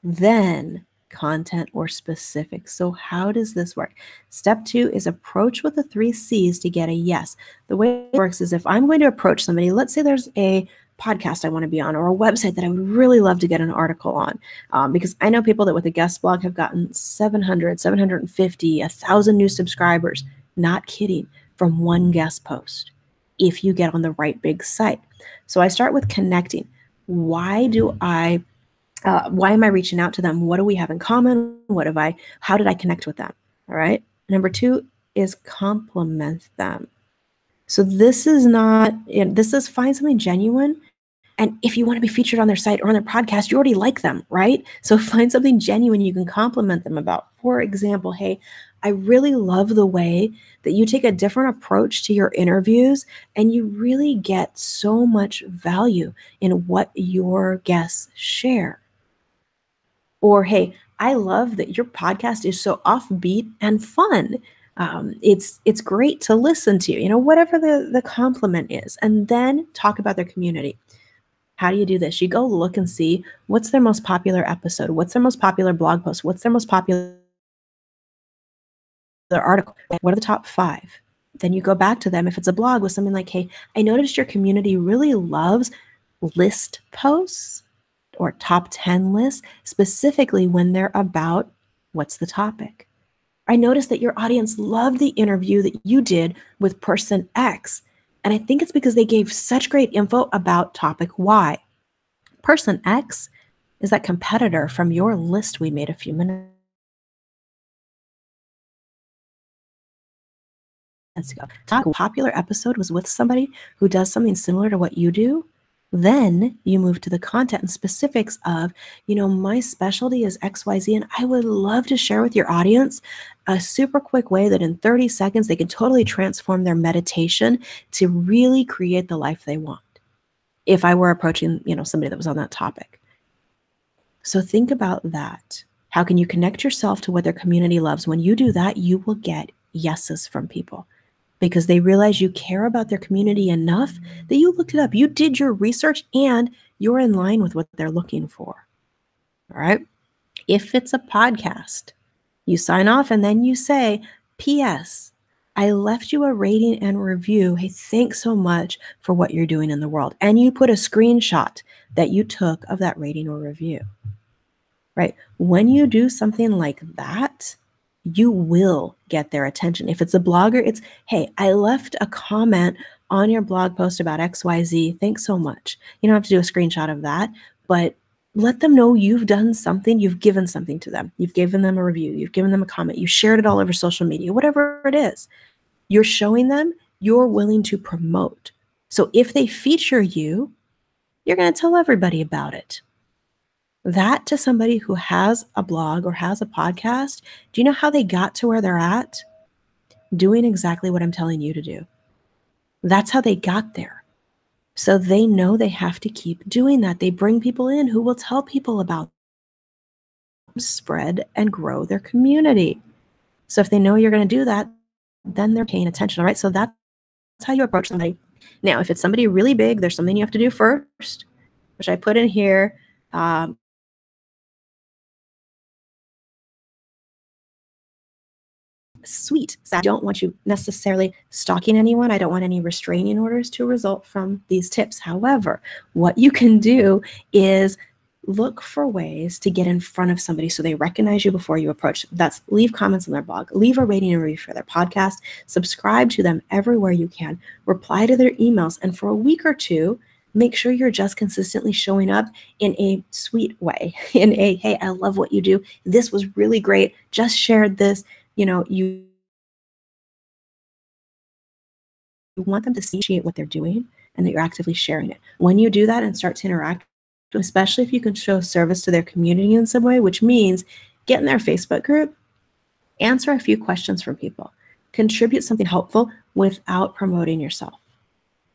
Then content or specifics. So how does this work? Step 2 is approach with the 3 C's to get a yes. The way it works is if I'm going to approach somebody, let's say there's a podcast I want to be on or a website that I would really love to get an article on, because I know people that with a guest blog have gotten 700, 750, 1,000 new subscribers. Not kidding, from one guest post if you get on the right big site. So I start with connecting. Why am I reaching out to them? What do we have in common? How did I connect with them? All right. Number 2 is compliment them. So this is find something genuine. And if you want to be featured on their site or on their podcast, you already like them, right? So find something genuine you can compliment them about. For example, hey, I really love the way that you take a different approach to your interviews and you really get so much value in what your guests share. Or, hey, I love that your podcast is so offbeat and fun. It's great to listen to, whatever the compliment is. And then talk about their community. How do you do this? You go look and see what's their most popular episode, what's their most popular blog post, what's their most popular article, what are the top 5? Then you go back to them if it's a blog with something like, hey, I noticed your community really loves list posts or top 10 lists, specifically when they're about what's the topic. I noticed that your audience loved the interview that you did with person X. And I think it's because they gave such great info about topic Y. Person X is that competitor from your list we made a few minutes ago. A popular episode was with somebody who does something similar to what you do. Then you move to the content and specifics of, my specialty is XYZ, and I would love to share with your audience a super quick way that in 30 seconds they can totally transform their meditation to really create the life they want. If I were approaching, somebody that was on that topic. So think about that. How can you connect yourself to what their community loves? When you do that, you will get yeses from people, because they realize you care about their community enough that you looked it up. You did your research and you're in line with what they're looking for. All right. If it's a podcast, you sign off and then you say, P.S. I left you a rating and review. Hey, thanks so much for what you're doing in the world. And you put a screenshot that you took of that rating or review. Right? When you do something like that, you will get their attention. If it's a blogger, it's, hey, I left a comment on your blog post about XYZ. Thanks so much. You don't have to do a screenshot of that, but let them know you've done something. You've given something to them. You've given them a review. You've given them a comment. You shared it all over social media, whatever it is. You're showing them you're willing to promote. So if they feature you, you're going to tell everybody about it. That to somebody who has a blog or has a podcast, do you know how they got to where they're at? Doing exactly what I'm telling you to do. That's how they got there. So they know they have to keep doing that. They bring people in who will tell people about them, spread and grow their community. So if they know you're going to do that, then they're paying attention. All right. So that's how you approach somebody. Now, if it's somebody really big, there's something you have to do first, which I put in here. Sweet. So I don't want you necessarily stalking anyone. I don't want any restraining orders to result from these tips. However, what you can do is look for ways to get in front of somebody so they recognize you before you approach them. That's leave comments on their blog, leave a rating and review for their podcast, subscribe to them everywhere you can, reply to their emails, and for a week or two, make sure you're just consistently showing up in a sweet way, in a, hey, I love what you do. This was really great. Just shared this. You want them to appreciate what they're doing and that you're actively sharing it. When you do that and start to interact, especially if you can show service to their community in some way, which means get in their Facebook group, answer a few questions from people, contribute something helpful without promoting yourself,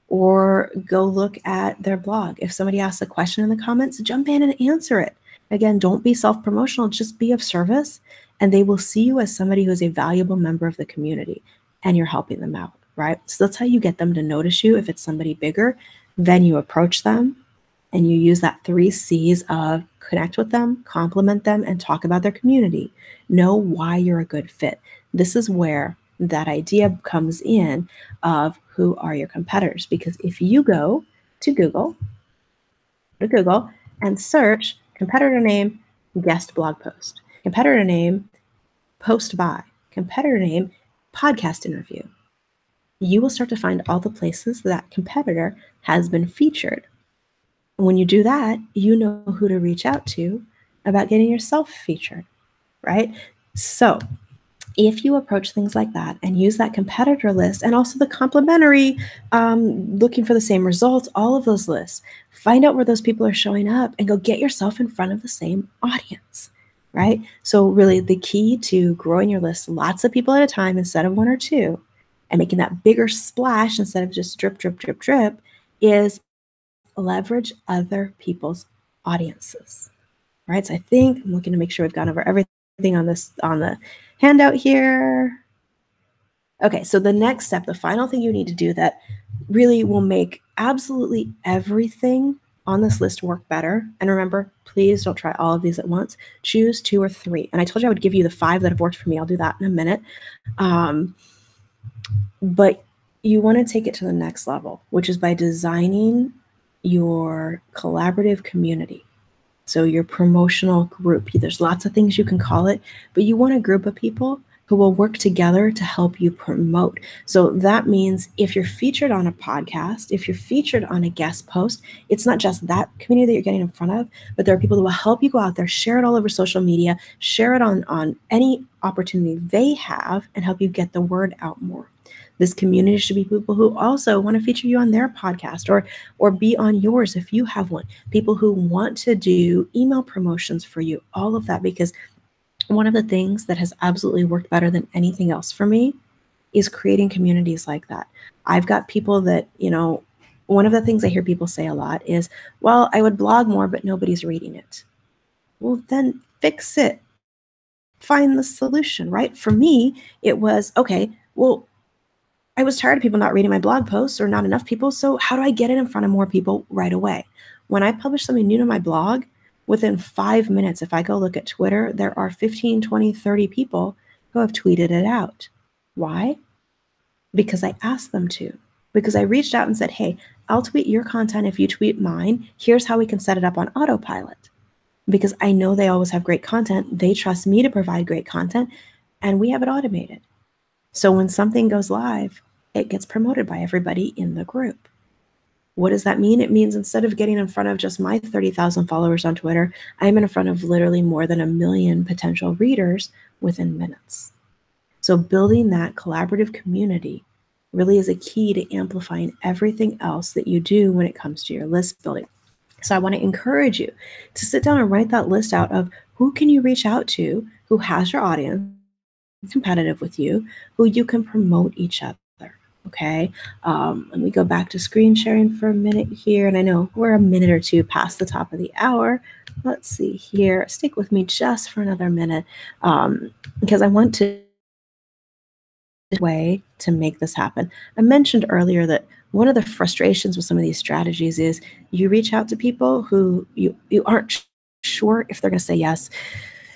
or go look at their blog. If somebody asks a question in the comments, jump in and answer it. Again, don't be self-promotional, just be of service, and they will see you as somebody who's a valuable member of the community and you're helping them out. right? So that's how you get them to notice you. If it's somebody bigger, then you approach them and you use that 3 C's of connect with them, compliment them, and talk about their community. Know why you're a good fit. This is where that idea comes in of who are your competitors. Because if you go to Google and search competitor name, guest blog post, competitor name, post by, competitor name, podcast interview, you will start to find all the places that competitor has been featured. When you do that, you know who to reach out to about getting yourself featured, right? So if you approach things like that and use that competitor list and also the complementary, looking for the same results, all of those lists, find out where those people are showing up and go get yourself in front of the same audience, right? So really the key to growing your list, lots of people at a time instead of 1 or 2, and making that bigger splash instead of just drip, drip, drip, drip, is leverage other people's audiences, right? So I think I'm looking to make sure we've gone over everything on the handout here. Okay, so the next step, the final thing you need to do that really will make absolutely everything on this list work better. And remember, please don't try all of these at once. Choose 2 or 3. And I told you I would give you the 5 that have worked for me. I'll do that in a minute. But you want to take it to the next level, which is by designing your collaborative community. So your promotional group. There's lots of things you can call it, but you want a group of people who will work together to help you promote. So that means if you're featured on a podcast, if you're featured on a guest post, it's not just that community that you're getting in front of, but there are people that will help you go out there, share it all over social media, share it on any opportunity they have, and help you get the word out more. This community should be people who also want to feature you on their podcast or be on yours if you have one. People who want to do email promotions for you, all of that. Because one of the things that has absolutely worked better than anything else for me is creating communities like that. I've got people that, one of the things I hear people say a lot is, well, I would blog more, but nobody's reading it. Well, then fix it. Find the solution, right? For me, it was, okay, well, I was tired of people not reading my blog posts or not enough people. So how do I get it in front of more people right away? When I publish something new to my blog, within 5 minutes, if I go look at Twitter, there are 15, 20, 30 people who have tweeted it out. Why? Because I asked them to. Because I reached out and said, hey, I'll tweet your content if you tweet mine. Here's how we can set it up on autopilot. Because I know they always have great content. They trust me to provide great content, and we have it automated. So when something goes live, it gets promoted by everybody in the group. What does that mean? It means instead of getting in front of just my 30,000 followers on Twitter, I'm in front of literally more than 1 million potential readers within minutes. So building that collaborative community really is a key to amplifying everything else that you do when it comes to your list building. So I want to encourage you to sit down and write that list out of who can you reach out to, who has your audience, competitive with you, who you can promote each other. Okay, let me go back to screen sharing for a minute here. And I know we're a minute or 2 past the top of the hour. Let's see here. Stick with me just for another minute because I want to way to make this happen. I mentioned earlier that one of the frustrations with some of these strategies is you reach out to people who you aren't sure if they're going to say yes.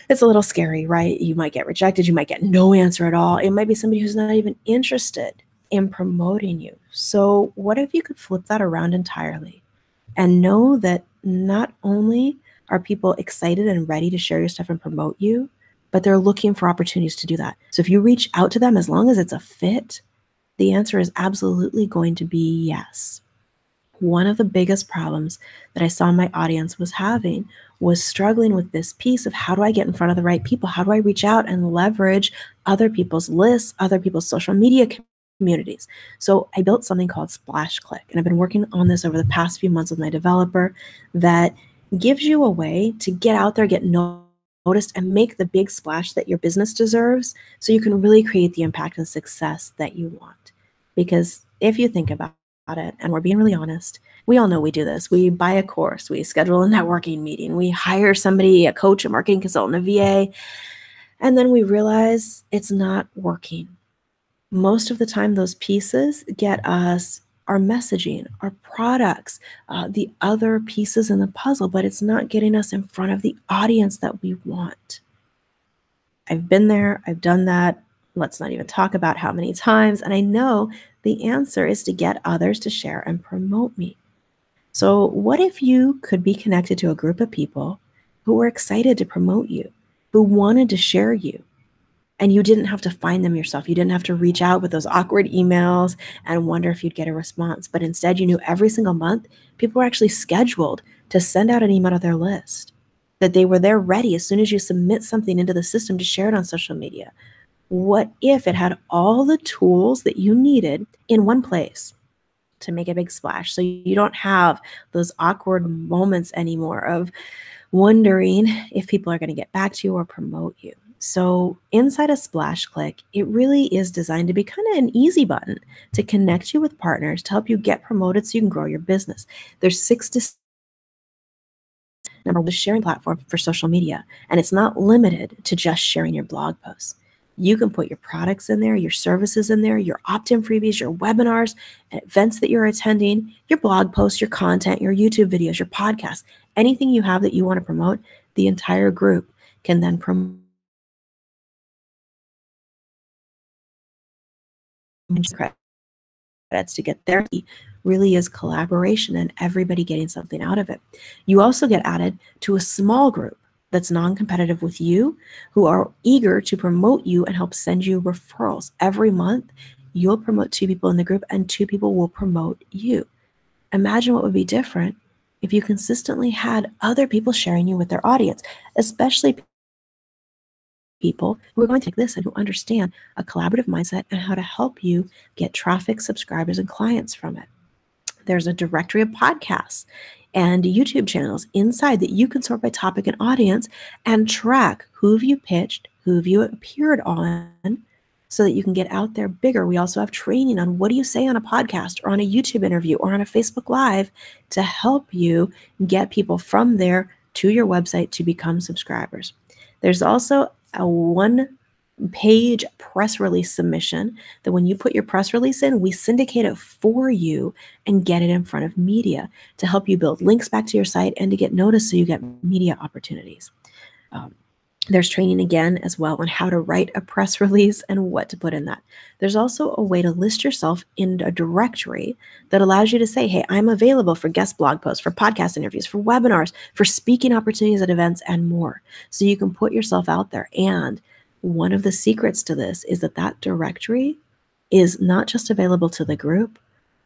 It's a little scary, right? You might get rejected. You might get no answer at all. It might be somebody who's not even interested in promoting you. So what if you could flip that around entirely and know that not only are people excited and ready to share your stuff and promote you, but they're looking for opportunities to do that. So if you reach out to them, as long as it's a fit, the answer is absolutely going to be yes. One of the biggest problems that I saw my audience was having was struggling with this piece of how do I get in front of the right people? How do I reach out and leverage other people's lists, other people's social media communities? So I built something called SplashClick, and I've been working on this over the past few months with my developer that gives you a way to get out there, get noticed, and make the big splash that your business deserves so you can really create the impact and success that you want. Because if you think about it, and we're being really honest, we all know we do this. We buy a course, we schedule a networking meeting, we hire somebody, a coach, a marketing consultant, a VA, and then we realize it's not working. Most of the time, those pieces get us our messaging, our products, the other pieces in the puzzle, but it's not getting us in front of the audience that we want. I've been there, I've done that. Let's not even talk about how many times. And I know the answer is to get others to share and promote me. So, what if you could be connected to a group of people who were excited to promote you, who wanted to share you, and you didn't have to find them yourself? You didn't have to reach out with those awkward emails and wonder if you'd get a response. But instead, you knew every single month people were actually scheduled to send out an email to their list, that they were there ready as soon as you submit something into the system to share it on social media. What if it had all the tools that you needed in one place to make a big splash, so you don't have those awkward moments anymore of wondering if people are going to get back to you or promote you? So inside of SplashClick, it really is designed to be kind of an easy button to connect you with partners to help you get promoted so you can grow your business. There's 6 number one, the sharing platform for social media, and it's not limited to just sharing your blog posts. You can put your products in there, your services in there, your opt-in freebies, your webinars, events that you're attending, your blog posts, your content, your YouTube videos, your podcasts, anything you have that you want to promote. The entire group can then promote credits to get there. Really is collaboration and everybody getting something out of it. You also get added to a small group that's non-competitive with you, who are eager to promote you and help send you referrals. Every month, you'll promote 2 people in the group and 2 people will promote you. Imagine what would be different if you consistently had other people sharing you with their audience, especially people who are going to take this and who understand a collaborative mindset and how to help you get traffic, subscribers, and clients from it. There's a directory of podcasts and YouTube channels inside that you can sort by topic and audience and track who have you pitched, who have you appeared on, so that you can get out there bigger. We also have training on what do you say on a podcast or on a YouTube interview or on a Facebook Live to help you get people from there to your website to become subscribers. There's also a 1-page press release submission that when you put your press release in, we syndicate it for you and get it in front of media to help you build links back to your site and to get noticed so you get media opportunities. There's training again as well on how to write a press release and what to put in that. There's also a way to list yourself in a directory that allows you to say, hey, I'm available for guest blog posts, for podcast interviews, for webinars, for speaking opportunities at events, and more. So you can put yourself out there. And one of the secrets to this is that that directory is not just available to the group,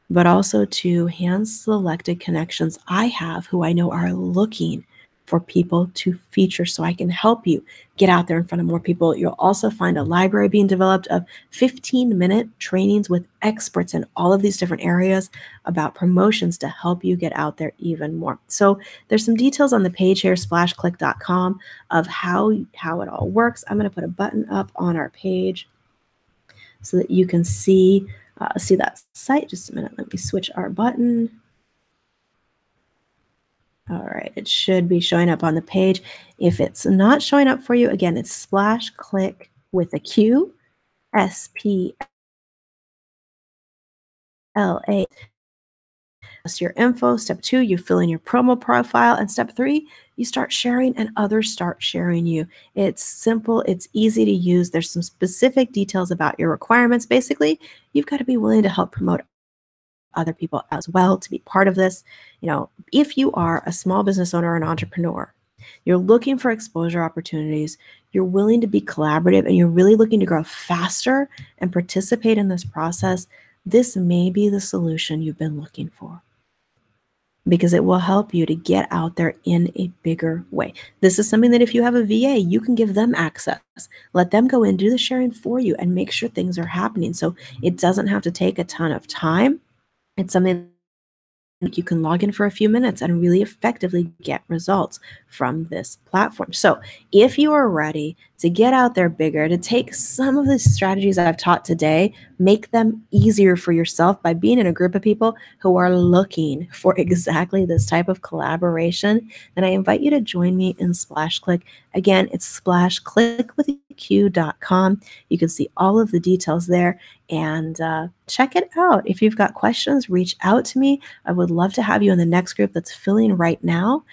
but also to hand-selected connections I have who I know are looking for people to feature, so I can help you get out there in front of more people. You'll also find a library being developed of 15-minute trainings with experts in all of these different areas about promotions to help you get out there even more. So there's some details on the page here, splashclick.com, of how it all works. I'm going to put a button up on our page so that you can see that site. Just a minute. Let me switch our button. All right, it should be showing up on the page. If it's not showing up for you, again, it's SplashClick with a Q, SPLA. That's your info. Step 2, you fill in your promo profile. And step 3, you start sharing and others start sharing you. It's simple. It's easy to use. There's some specific details about your requirements. Basically, you've got to be willing to help promote other people as well to be part of this. If you are a small business owner or an entrepreneur, you're looking for exposure opportunities, you're willing to be collaborative, and you're really looking to grow faster and participate in this process, this may be the solution you've been looking for, because it will help you to get out there in a bigger way. This is something that if you have a VA, you can give them access. Let them go in, do the sharing for you, and make sure things are happening. So it doesn't have to take a ton of time. It's something you can log in for a few minutes and really effectively get results from this platform. So if you are ready to get out there bigger, to take some of the strategies I've taught today, make them easier for yourself by being in a group of people who are looking for exactly this type of collaboration, then I invite you to join me in SplashClick. Again, it's SplashClick with a JenniferQ.com. You can see all of the details there and check it out. If you've got questions, reach out to me. I would love to have you in the next group that's filling right now.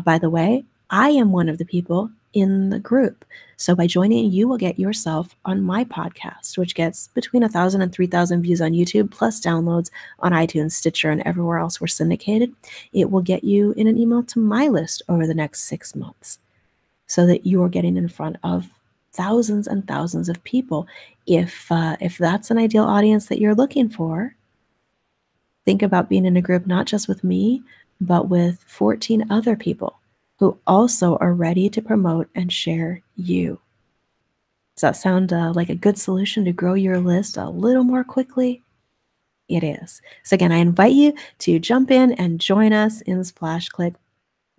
By the way, I am one of the people in the group. So by joining, you will get yourself on my podcast, which gets between 1,000 and 3,000 views on YouTube, plus downloads on iTunes, Stitcher, and everywhere else we're syndicated. It will get you in an email to my list over the next 6 months so that you're getting in front of thousands and thousands of people. If that's an ideal audience that you're looking for, think about being in a group not just with me, but with 14 other people who also are ready to promote and share you. Does that sound like a good solution to grow your list a little more quickly? It is. So again, I invite you to jump in and join us in SplashClick.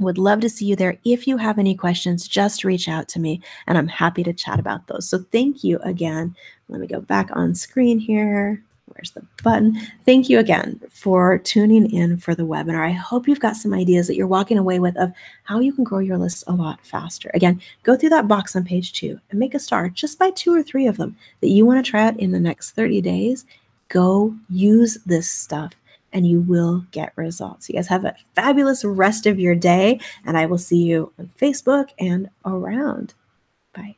Would love to see you there. If you have any questions, just reach out to me and I'm happy to chat about those. So thank you again. Let me go back on screen here. Where's the button? Thank you again for tuning in for the webinar. I hope you've got some ideas that you're walking away with of how you can grow your list a lot faster. Again, go through that box on page 2 and make a start just by 2 or 3 of them that you want to try out in the next 30 days. Go use this stuff and you will get results. You guys have a fabulous rest of your day, and I will see you on Facebook and around. Bye.